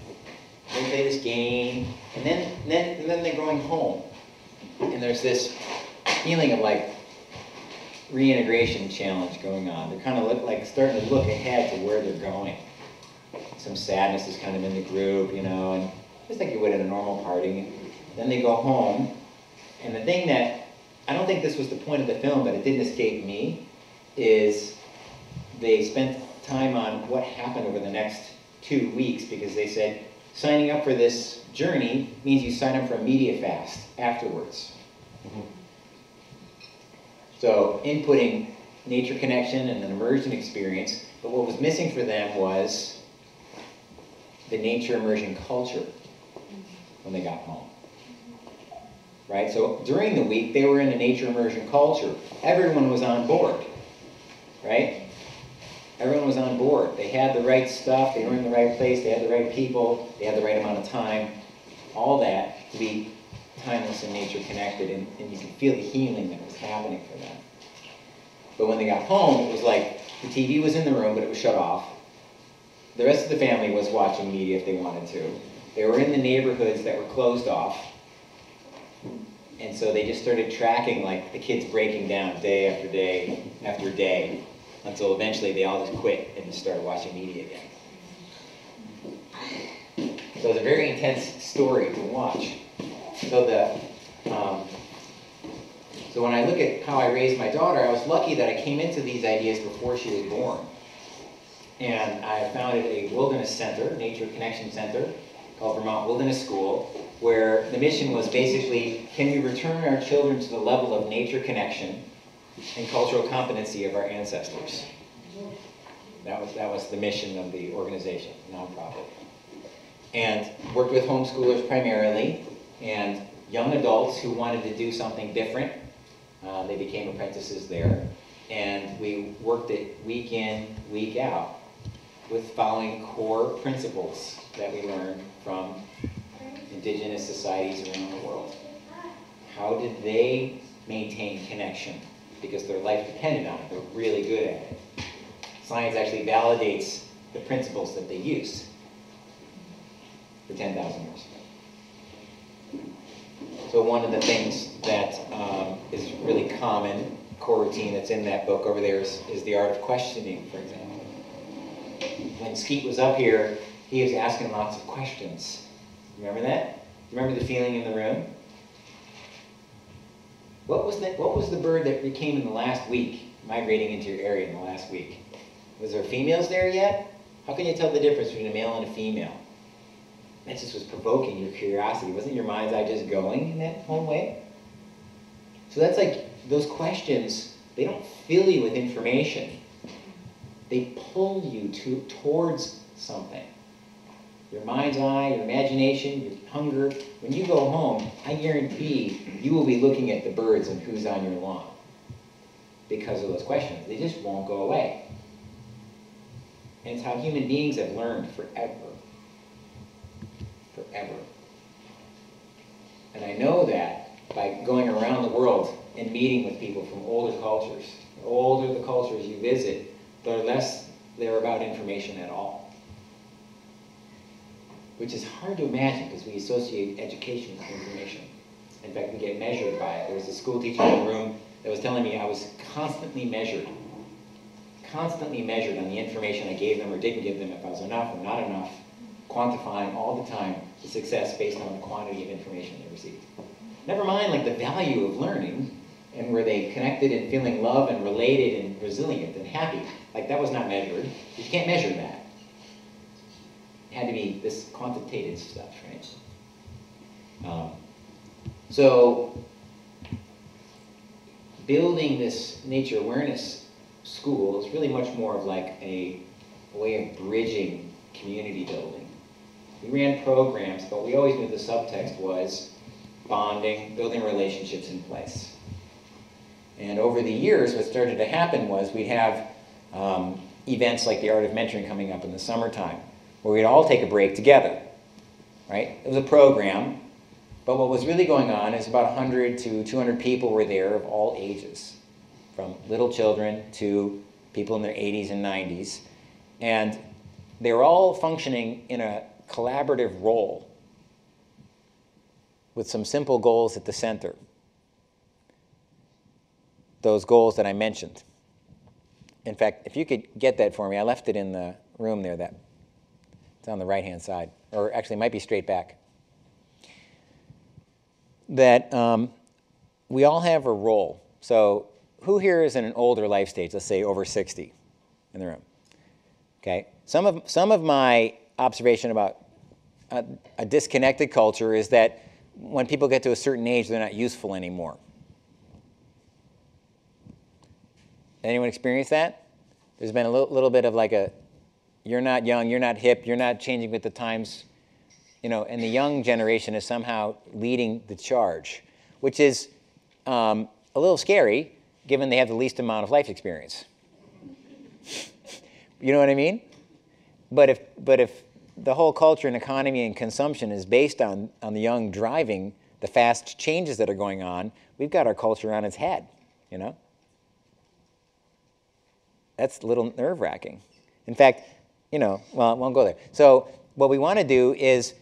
They play this game, and then they're going home. And there's this feeling of like reintegration challenge going on. They're kind of starting to look ahead to where they're going. Some sadness is kind of in the group, you know, and just like you would at a normal party. Then they go home, and the thing that, I don't think this was the point of the film, but it didn't escape me, is they spent time on what happened over the next 2 weeks, because they said signing up for this journey means you sign up for a media fast afterwards. Mm-hmm. So inputting nature connection and an immersion experience, but what was missing for them was the nature immersion culture when they got home. Right? So during the week, they were in a nature immersion culture. Everyone was on board. Right? Everyone was on board. They had the right stuff, they were in the right place, they had the right people, they had the right amount of time. All that to be timeless and nature connected, and you could feel the healing that was happening for them. But when they got home, it was like the TV was in the room, but it was shut off. The rest of the family was watching media if they wanted to. They were in the neighborhoods that were closed off. And so they just started tracking like the kids breaking down day after day after day, until eventually they all just quit and just started watching media again. So it's a very intense story to watch. So so when I look at how I raised my daughter, I was lucky that I came into these ideas before she was born. And I founded a wilderness center, nature connection center, called Vermont Wilderness School, where the mission was basically, can we return our children to the level of nature connection and cultural competency of our ancestors? That was the mission of the organization, nonprofit. And worked with homeschoolers primarily, and young adults who wanted to do something different. They became apprentices there. And we worked it week in, week out, with following core principles that we learned from indigenous societies around the world. How did they maintain connection? Because their life depended on it. They're really good at it. Science actually validates the principles that they used for 10,000 years. So one of the things that is really common, core routine that's in that book over there is the art of questioning, for example. When Skeet was up here, he was asking lots of questions. Remember that? Remember the feeling in the room? What was the bird that came in the last week, migrating into your area in the last week? Was there females there yet? How can you tell the difference between a male and a female? That just was provoking your curiosity. Wasn't your mind's eye just going in that whole way? So that's like, those questions, they don't fill you with information. They pull you towards something. Your mind's eye, your imagination, your hunger. When you go home, I guarantee you will be looking at the birds and who's on your lawn because of those questions. They just won't go away. And it's how human beings have learned forever. Forever. And I know that by going around the world and meeting with people from older cultures. The older the cultures you visit, the less they're about information at all. Which is hard to imagine because we associate education with information. In fact, we get measured by it. There was a school teacher in the room that was telling me I was constantly measured on the information I gave them or didn't give them, if I was enough or not enough, quantifying all the time the success based on the quantity of information they received. Never mind like the value of learning and were they connected and feeling love and related and resilient and happy. Like that was not measured. You can't measure that. It had to be this quantitative stuff, right? So building this nature awareness school is really much more of like a way of bridging community building. We ran programs, but we always knew the subtext was bonding, building relationships in place. And over the years, what started to happen was we'd have events like the Art of Mentoring coming up in the summertime, where we'd all take a break together, right? It was a program, but what was really going on is about 100 to 200 people were there of all ages, from little children to people in their 80s and 90s. And they were all functioning in a collaborative role with some simple goals at the center. Those goals that I mentioned. In fact, if you could get that for me, I left it in the room there. It's on the right-hand side, or actually it might be straight back. That we all have a role. So who here is in an older life stage, let's say over 60 in the room? Okay. Some of my observation about a disconnected culture is that when people get to a certain age, they're not useful anymore. Anyone experience that? There's been a little bit of like you're not young, you're not hip, you're not changing with the times, and the young generation is somehow leading the charge, which is a little scary given they have the least amount of life experience. You know what I mean? But if the whole culture and economy and consumption is based on the young driving the fast changes that are going on, we've got our culture on its head, That's a little nerve-wracking. In fact, well, I won't go there. So what we want to do is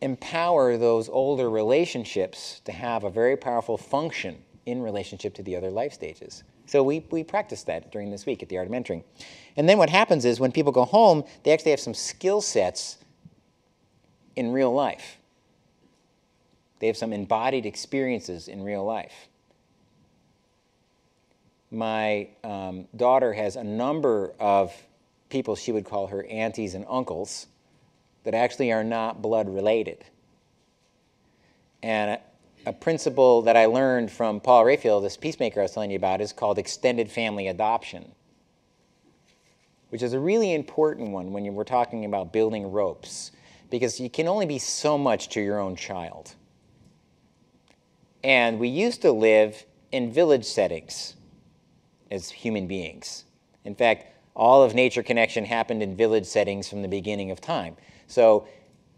empower those older relationships to have a very powerful function in relationship to the other life stages. So we practice that during this week at the Art of Mentoring. And then what happens is when people go home, they actually have some skill sets in real life. They have some embodied experiences in real life. My daughter has a number of people she would call her aunties and uncles that actually are not blood related. And a principle that I learned from Paul Rayfield, this peacemaker I was telling you about, is called extended family adoption, which is a really important one when we're talking about building ropes, because you can only be so much to your own child. And we used to live in village settings as human beings. In fact, all of nature connection happened in village settings from the beginning of time. So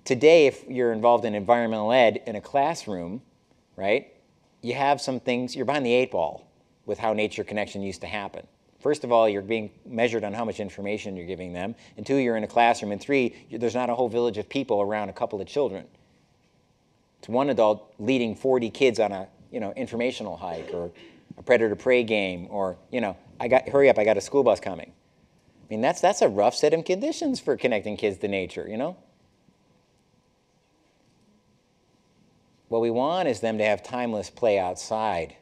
today, if you're involved in environmental ed in a classroom, right, you have some things, you're behind the 8 ball with how nature connection used to happen. First of all, you're being measured on how much information you're giving them. And 2, you're in a classroom. And 3, there's not a whole village of people around a couple of children. It's one adult leading 40 kids on a, informational hike or a predator-prey game, or, hurry up, I got a school bus coming. I mean, that's a rough set of conditions for connecting kids to nature, What we want is them to have timeless play outside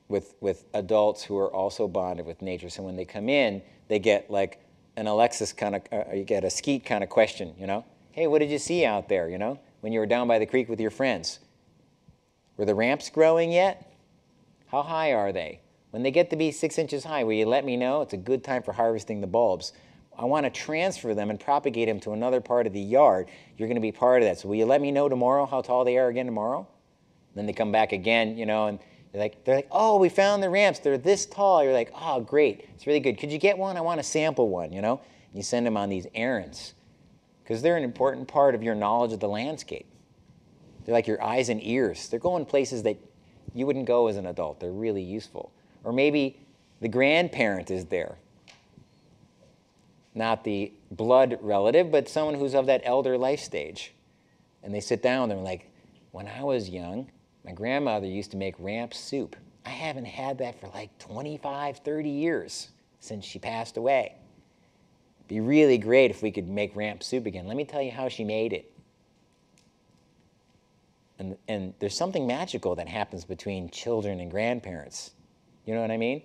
with adults who are also bonded with nature. So when they come in, they get like an Alexis kind of, you get a Skeet kind of question, Hey, what did you see out there, when you were down by the creek with your friends? Were the ramps growing yet? How high are they? When they get to be 6 inches high, will you let me know? It's a good time for harvesting the bulbs. I want to transfer them and propagate them to another part of the yard. You're going to be part of that. So will you let me know tomorrow how tall they are again tomorrow? And then they come back again, and they're like, oh, we found the ramps. They're this tall. You're like, oh, great. It's really good. Could you get one? I want to sample one, And you send them on these errands because they're an important part of your knowledge of the landscape. They're like your eyes and ears. They're going places that you wouldn't go as an adult. They're really useful. Or maybe the grandparent is there. Not the blood relative, but someone who's of that elder life stage. And they sit down and they're like, when I was young, my grandmother used to make ramp soup. I haven't had that for like 25, 30 years since she passed away. It'd be really great if we could make ramp soup again. Let me tell you how she made it. And there's something magical that happens between children and grandparents. You know what I mean?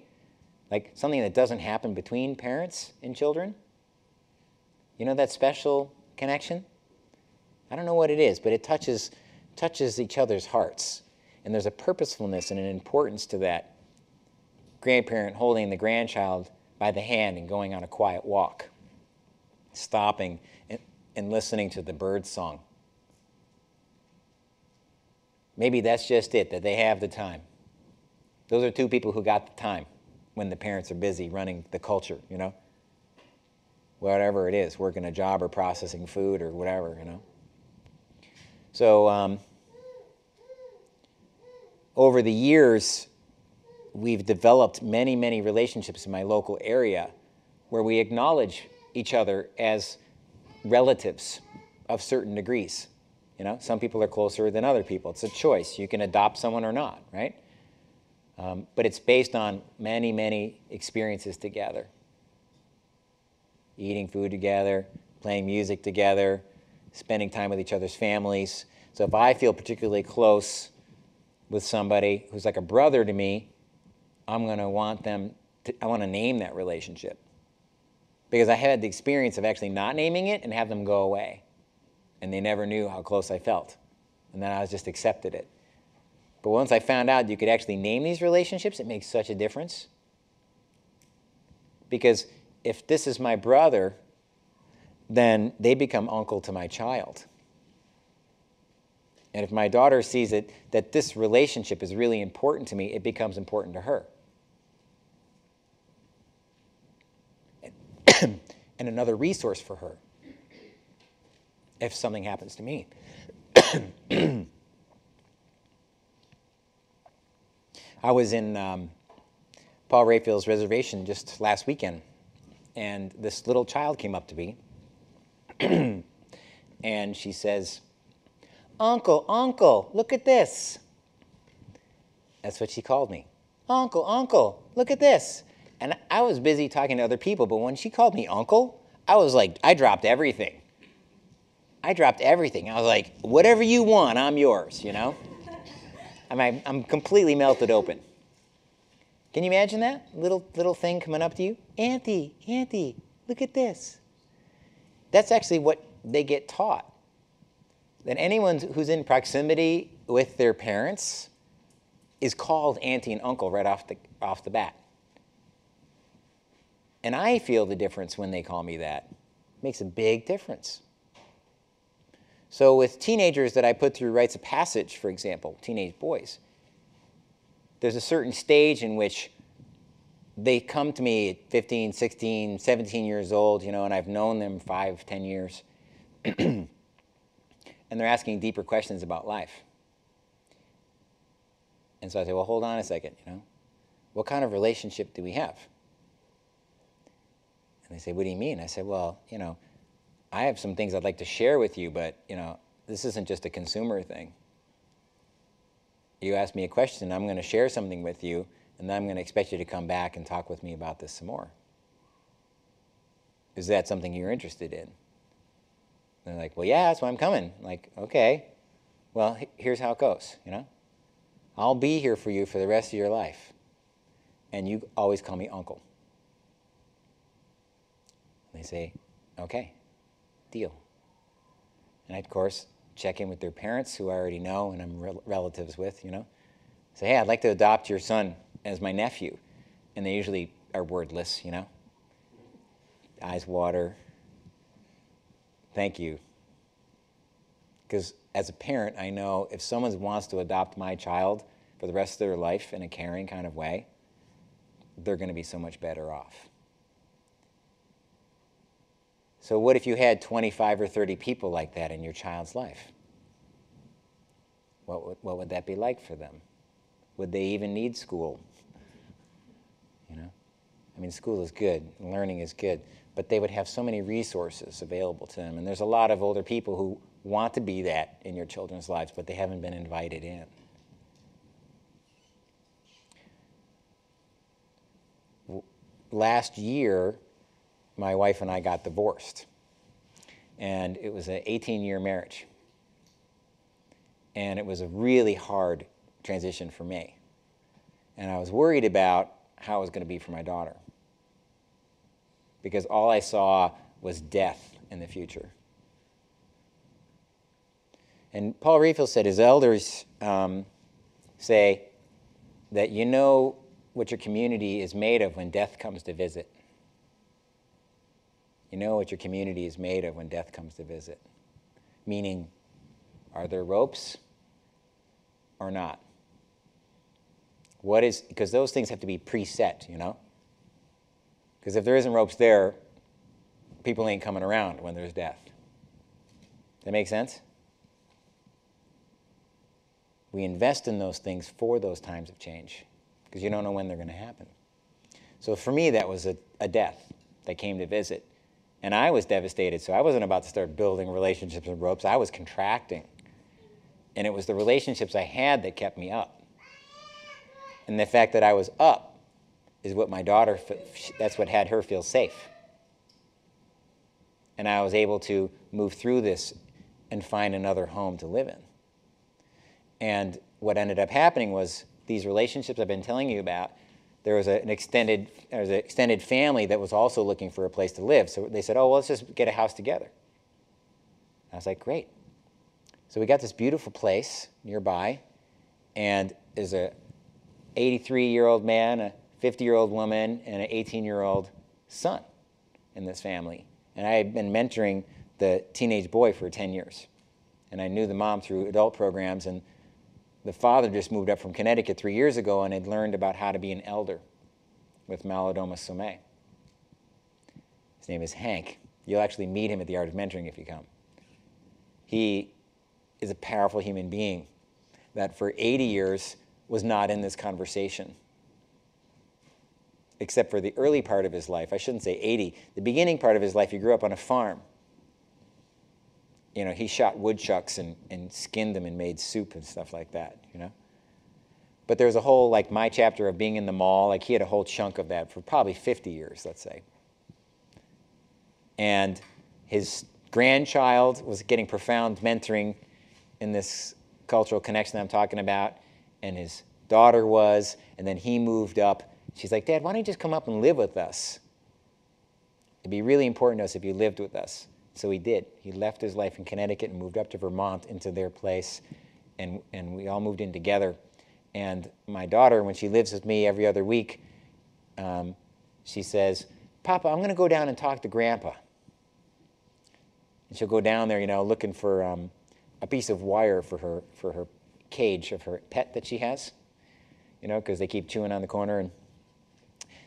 Like something that doesn't happen between parents and children. You know that special connection? I don't know what it is, but it touches each other's hearts. And there's a purposefulness and an importance to that grandparent holding the grandchild by the hand and going on a quiet walk, stopping and listening to the bird song. Maybe that's just it, that they have the time. Those are 2 people who got the time when the parents are busy running the culture, Whatever it is, working a job or processing food or whatever, So over the years, we've developed many, many relationships in my local area where we acknowledge each other as relatives of certain degrees. Some people are closer than other people. It's a choice. You can adopt someone or not, right? But it's based on many, many experiences together. Eating food together, playing music together, spending time with each other's families. So if I feel particularly close with somebody who's like a brother to me, I'm going to want I want to name that relationship. Because I had the experience of actually not naming it and have them go away. And they never knew how close I felt. And then I just accepted it. But once I found out you could actually name these relationships, it makes such a difference. Because if this is my brother, then they become uncle to my child. And if my daughter sees that this relationship is really important to me, it becomes important to her. And another resource for her if something happens to me. I was in Paul Rayfield's reservation just last weekend, and this little child came up to me, and she says, Uncle, look at this. That's what she called me. Uncle, look at this. And I was busy talking to other people, but when she called me uncle, I was like, I dropped everything. I was like, whatever you want, I'm yours, I'm completely melted open. Can you imagine that? Little thing coming up to you? Auntie, Auntie, look at this. That's actually what they get taught. That anyone who's in proximity with their parents is called auntie and uncle right off the bat. And I feel the difference when they call me that. It makes a big difference. So with teenagers that I put through rites of passage, for example, teenage boys, there's a certain stage in which they come to me at 15, 16, 17 years old, and I've known them 5, 10 years. And they're asking deeper questions about life. And so I say, well, hold on a second, What kind of relationship do we have? And they say, what do you mean? I said, well, I have some things I'd like to share with you, but, this isn't just a consumer thing. You ask me a question, I'm going to share something with you, and then I'm going to expect you to come back and talk with me about this some more. Is that something you're interested in? And they're like, well, yeah, that's why I'm coming. I'm like, okay, well, here's how it goes, I'll be here for you for the rest of your life, and you always call me uncle. And they say, okay, deal. And I, of course, check in with their parents, who I already know and I'm relatives with, Say, hey, I'd like to adopt your son as my nephew. And they usually are wordless, Eyes water. Thank you. Because as a parent, I know if someone wants to adopt my child for the rest of their life in a caring kind of way, they're going to be so much better off. So what if you had 25 or 30 people like that in your child's life? What would that be like for them? Would they even need school? School is good, learning is good, but they would have so many resources available to them. And there's a lot of older people who want to be that in your children's lives, but they haven't been invited in. Last year, my wife and I got divorced. And it was an 18-year marriage. And it was a really hard transition for me. And I was worried about how it was going to be for my daughter. Because all I saw was death in the future. And Paul Refill said his elders say that you know what your community is made of when death comes to visit. You know what your community is made of when death comes to visit. Meaning, are there ropes or not? Because those things have to be preset, Because if there isn't ropes there, people ain't coming around when there's death. That make sense? We invest in those things for those times of change, because you don't know when they're going to happen. So for me, that was a death that came to visit. And I was devastated, so I wasn't about to start building relationships and ropes. I was contracting. And it was the relationships I had that kept me up. And the fact that I was up is what my daughter, that's what had her feel safe. And I was able to move through this and find another home to live in. And what ended up happening was these relationships I've been telling you about, there was an extended family that was also looking for a place to live. So they said, oh, well, let's just get a house together. I was like, great. So we got this beautiful place nearby, and there's a 83-year-old man, a 50-year-old woman, and an 18-year-old son in this family. And I had been mentoring the teenage boy for 10 years. And I knew the mom through adult programs, and the father just moved up from Connecticut 3 years ago and had learned about how to be an elder with Malodoma Somé. His name is Hank. You'll actually meet him at the Art of Mentoring if you come. He is a powerful human being that for 80 years was not in this conversation, except for the early part of his life. I shouldn't say 80. The beginning part of his life, he grew up on a farm. He shot woodchucks and skinned them and made soup and stuff like that, But there was a whole, my chapter of being in the mall, he had a whole chunk of that for probably 50 years, let's say. And his grandchild was getting profound mentoring in this cultural connection I'm talking about, and his daughter was, and then he moved up, She's like, Dad, why don't you just come up and live with us? It'd be really important to us if you lived with us. So he did. He left his life in Connecticut and moved up to Vermont into their place, and we all moved in together. And my daughter, when she lives with me every other week, she says, Papa, I'm going to go down and talk to Grandpa. And she'll go down there, looking for a piece of wire for her cage of her pet that she has, because they keep chewing on the corner. And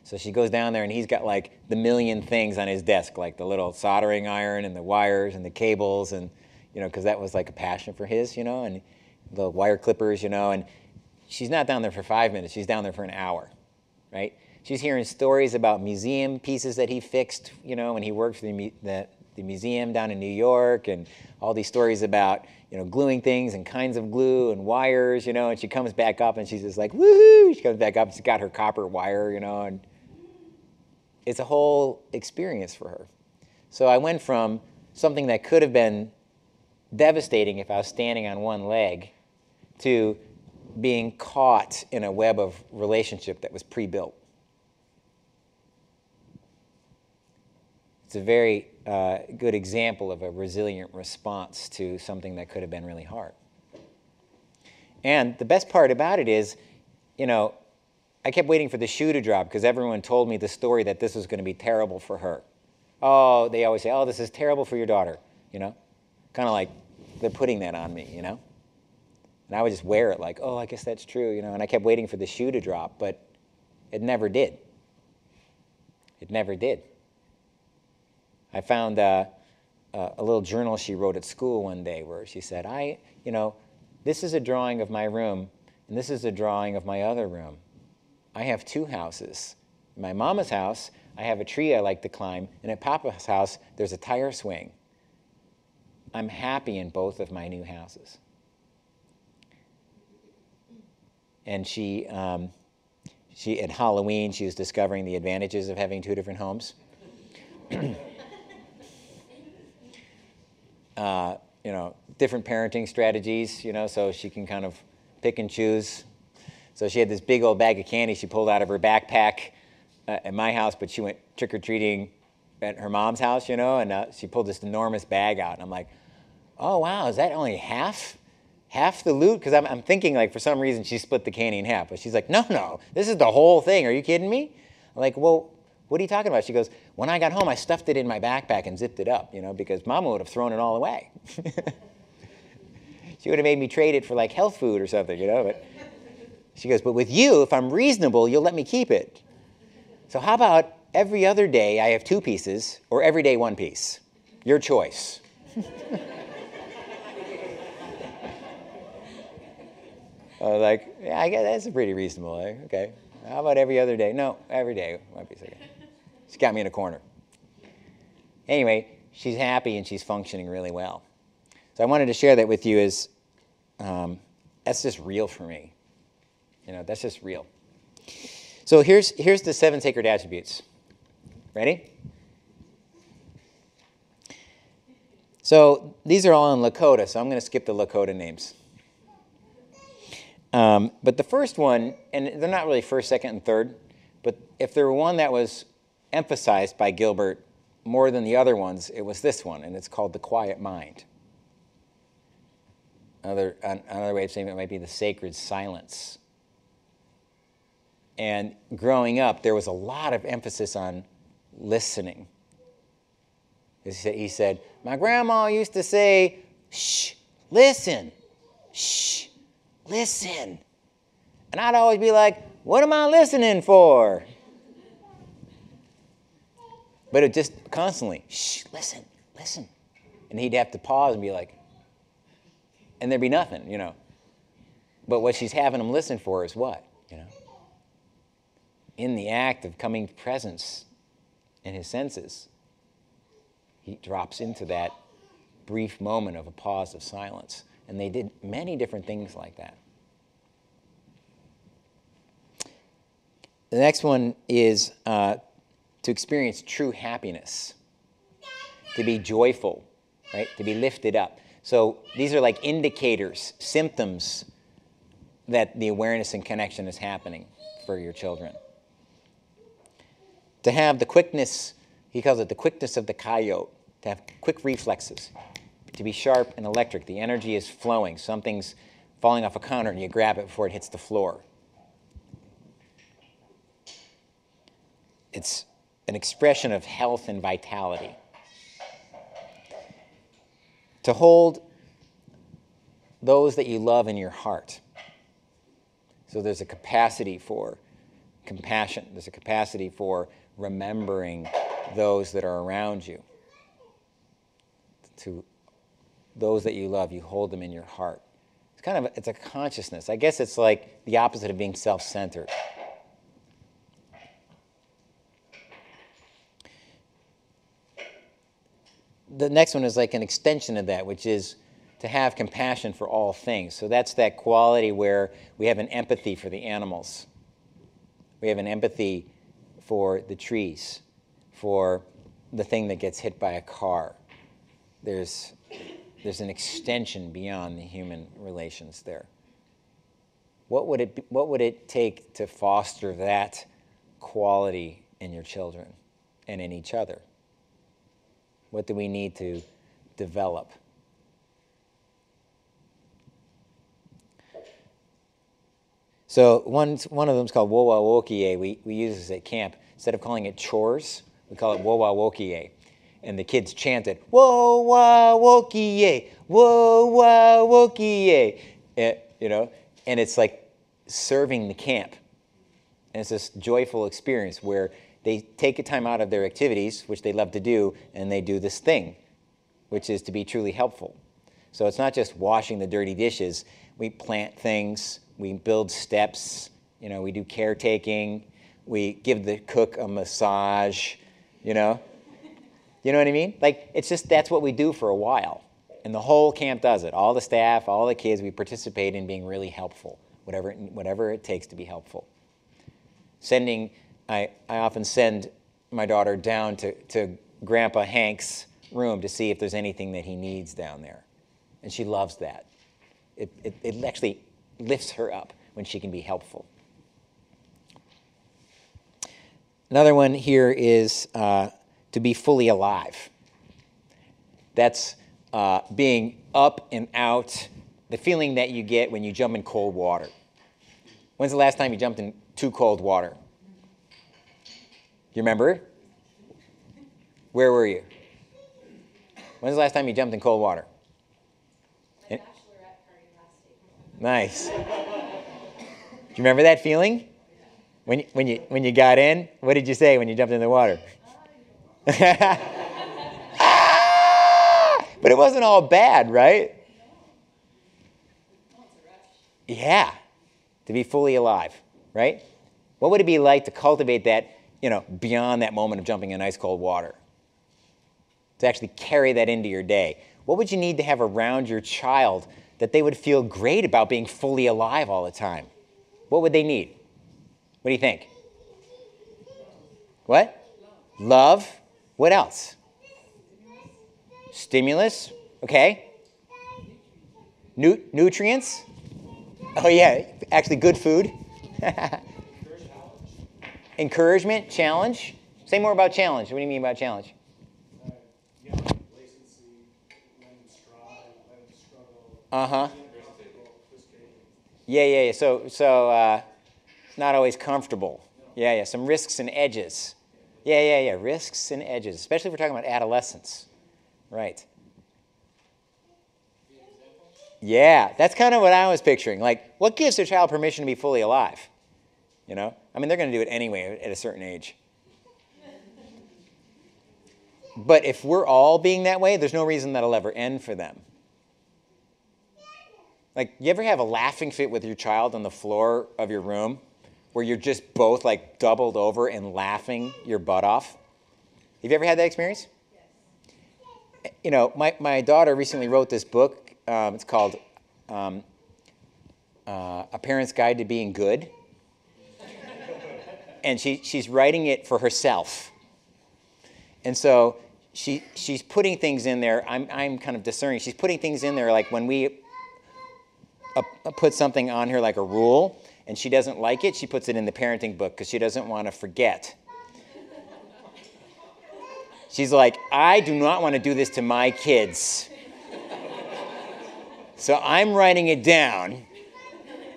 so she goes down there, and he's got like the million things on his desk, like the little soldering iron and the wires and the cables, and because that was like a passion for his, and the wire clippers, and she's not down there for 5 minutes. She's down there for an hour, right? She's hearing stories about museum pieces that he fixed, when he worked for the museum down in New York, and all these stories about, gluing things and kinds of glue and wires, and she comes back up and she's just like, woohoo! She comes back up and she's got her copper wire, and it's a whole experience for her. So I went from something that could have been devastating if I was standing on one leg to being caught in a web of relationship that was pre-built. It's a very good example of a resilient response to something that could have been really hard. And the best part about it is, I kept waiting for the shoe to drop because everyone told me the story that this was going to be terrible for her. Oh, they always say, oh, this is terrible for your daughter, Kind of like they're putting that on me, And I would just wear it like, oh, I guess that's true, And I kept waiting for the shoe to drop, but it never did. It never did. I found a little journal she wrote at school one day where she said, this is a drawing of my room, and this is a drawing of my other room. I have two houses. In my mama's house, I have a tree I like to climb, and at Papa's house, there's a tire swing. I'm happy in both of my new houses. And she at Halloween, she was discovering the advantages of having two different homes. Different parenting strategies, so she can kind of pick and choose. So she had this big old bag of candy she pulled out of her backpack at my house, but she went trick-or-treating at her mom's house, and she pulled this enormous bag out. And I'm like, oh, wow, is that only half the loot? Because I'm thinking, like, for some reason she split the candy in half. But she's like, no, this is the whole thing. Are you kidding me? I'm like, well, what are you talking about? She goes, when I got home, I stuffed it in my backpack and zipped it up, because Mama would have thrown it all away. She would have made me trade it for, like, health food or something, But she goes, but with you, if I'm reasonable, you'll let me keep it. So how about every other day I have 2 pieces, or every day 1 piece? Your choice. I was like, yeah, I guess that's pretty reasonable. Okay. How about every other day? No, every day 1 piece. Okay. She got me in a corner. Anyway, she's happy and she's functioning really well. So I wanted to share that with you as that's just real for me. That's just real. So here's the 7 sacred attributes. Ready? So these are all in Lakota, so I'm going to skip the Lakota names. But the first one, and they're not really first, second, and third, but if there were one that was emphasized by Gilbert more than the other ones, it was this one, and it's called the quiet mind. Another way of saying it might be the sacred silence. And growing up, there was a lot of emphasis on listening. He said, my grandma used to say, shh, listen, shh, listen. And I'd always be like, what am I listening for? But it just constantly, shh, listen, listen. And he'd have to pause and be like, and there'd be nothing, But what she's having him listen for is what, In the act of coming to presence in his senses, he drops into that brief moment of a pause of silence. And they did many different things like that. The next one is to experience true happiness, to be joyful, right? To be lifted up. So these are like indicators, symptoms that the awareness and connection is happening for your children. To have the quickness, he calls it the quickness of the coyote, to have quick reflexes, to be sharp and electric. The energy is flowing. Something's falling off a counter and you grab it before it hits the floor. It's an expression of health and vitality. To hold those that you love in your heart. So there's a capacity for compassion. There's a capacity for remembering those that are around you. To those that you love, you hold them in your heart. It's a consciousness. I guess it's like the opposite of being self-centered. The next one is like an extension of that, which is to have compassion for all things. So that's that quality where we have an empathy for the animals. We have an empathy for the trees, for the thing that gets hit by a car. There's an extension beyond the human relations there. What would it take to foster that quality in your children and in each other? What do we need to develop? So one of them is called Wowawokie. We use this at camp. Instead of calling it chores, we call it Wowawokie. And the kids chant it, Wowawokie, Wowawokie. And it's like serving the camp. And it's this joyful experience where they take a time out of their activities, which they love to do, and they do this thing, which is to be truly helpful. So it's not just washing the dirty dishes. We plant things. We build steps. We do caretaking. We give the cook a massage. You know what I mean? Like, it's just that's what we do for a while. And the whole camp does it. All the staff, all the kids, we participate in being really helpful, whatever it takes to be helpful. I often send my daughter down to Grandpa Hank's room to see if there's anything that he needs down there. And she loves that. It actually lifts her up when she can be helpful. Another one here is to be fully alive. That's being up and out, the feeling that you get when you jump in cold water. When's the last time you jumped in too cold water? You remember? Where were you? When's the last time you jumped in cold water? My bachelorette party last week. Nice. Do you remember that feeling? When you got in, what did you say when you jumped in the water? But it wasn't all bad, right? Yeah, to be fully alive, right? What would it be like to cultivate that, beyond that moment of jumping in ice cold water? To actually carry that into your day. What would you need to have around your child that they would feel great about being fully alive all the time? What would they need? What do you think? What? Love. What else? Stimulus. Okay. Nutrients. Oh yeah, actually good food. Encouragement, challenge. Say more about challenge. What do you mean about challenge? Complacency, let them strive, let them struggle. Uh-huh. Yeah. So not always comfortable. Yeah. Some risks and edges. Yeah. Risks and edges, especially if we're talking about adolescence. Right. Yeah, that's kind of what I was picturing. Like, what gives a child permission to be fully alive? They're going to do it anyway at a certain age. But if we're all being that way, there's no reason that'll ever end for them. Like, you ever have a laughing fit with your child on the floor of your room where you're just both like doubled over and laughing your butt off? Have you ever had that experience? Yes. My daughter recently wrote this book. It's called A Parent's Guide to Being Good. And she's writing it for herself. And so she's putting things in there. I'm kind of discerning. She's putting things in there like when we put something on here like a rule and she doesn't like it, she puts it in the parenting book because she doesn't want to forget. She's like, I do not want to do this to my kids. So I'm writing it down.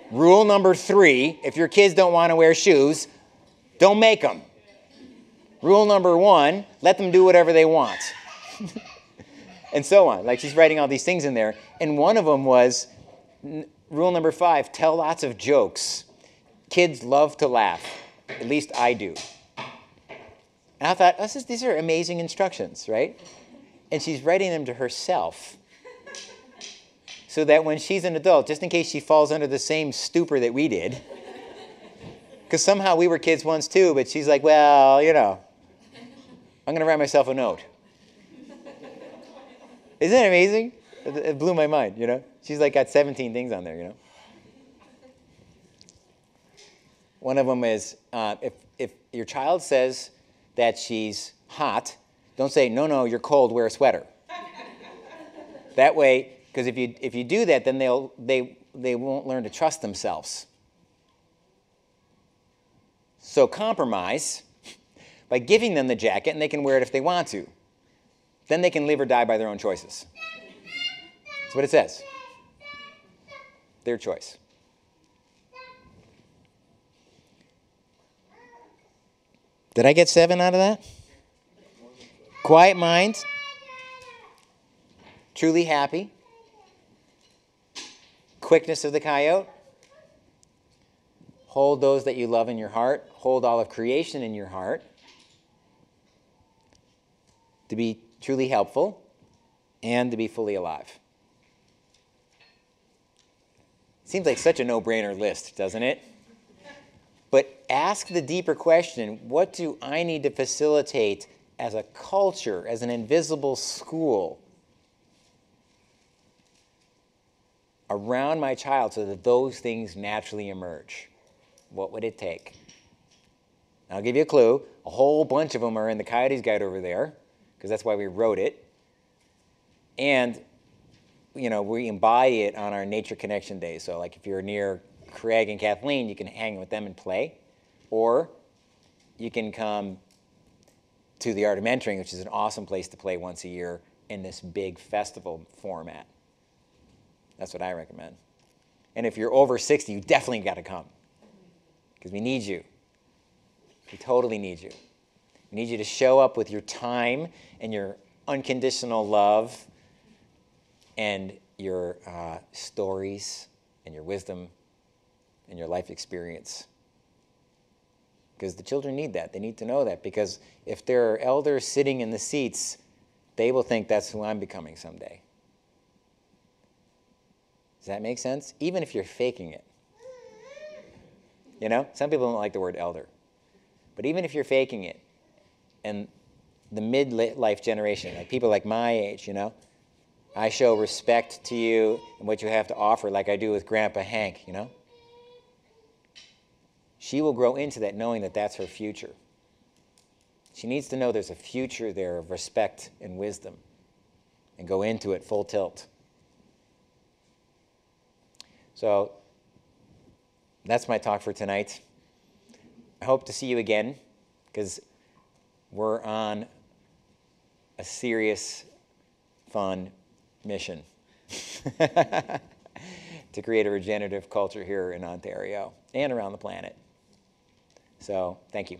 Rule number 3, if your kids don't want to wear shoes, don't make them. Rule number 1, let them do whatever they want. And so on. Like, she's writing all these things in there. And one of them was, rule number 5, tell lots of jokes. Kids love to laugh. At least I do. And I thought, these are amazing instructions, right? And she's writing them to herself. So that when she's an adult, just in case she falls under the same stupor that we did, because somehow we were kids once too, but she's like, well, you know, I'm going to write myself a note. Isn't that amazing? It blew my mind, you know? She's like got 17 things on there, you know? One of them is, if your child says that she's hot, don't say, no, you're cold, wear a sweater. That way, because if you do that, then they won't learn to trust themselves. So compromise by giving them the jacket, and they can wear it if they want to. Then they can live or die by their own choices. That's what it says. Their choice. Did I get 7 out of that? Quiet mind. Truly happy. Quickness of the coyote. Hold those that you love in your heart. Hold all of creation in your heart. To be truly helpful and to be fully alive. Seems like such a no-brainer list, doesn't it? But ask the deeper question, what do I need to facilitate as a culture, as an invisible school around my child so that those things naturally emerge? What would it take? I'll give you a clue. A whole bunch of them are in the Coyote's Guide over there, because that's why we wrote it. And, you know, we embody it on our Nature Connection Days. So, like, if you're near Craig and Kathleen, you can hang with them and play. Or you can come to the Art of Mentoring, which is an awesome place to play once a year in this big festival format. That's what I recommend. And if you're over 60, you definitely got to come, because we need you. We totally need you. We need you to show up with your time and your unconditional love and your stories and your wisdom and your life experience. Because the children need that. They need to know that. Because if there are elders sitting in the seats, they will think that's who I'm becoming someday. Does that make sense? Even if you're faking it. You know, some people don't like the word elder. But even if you're faking it, and the midlife generation, like people like my age, you know, I show respect to you and what you have to offer, like I do with Grandpa Hank, you know. She will grow into that knowing that that's her future. She needs to know there's a future there of respect and wisdom and go into it full tilt. So that's my talk for tonight. I hope to see you again, because we're on a serious, fun mission to create a regenerative culture here in Ontario and around the planet. So, thank you.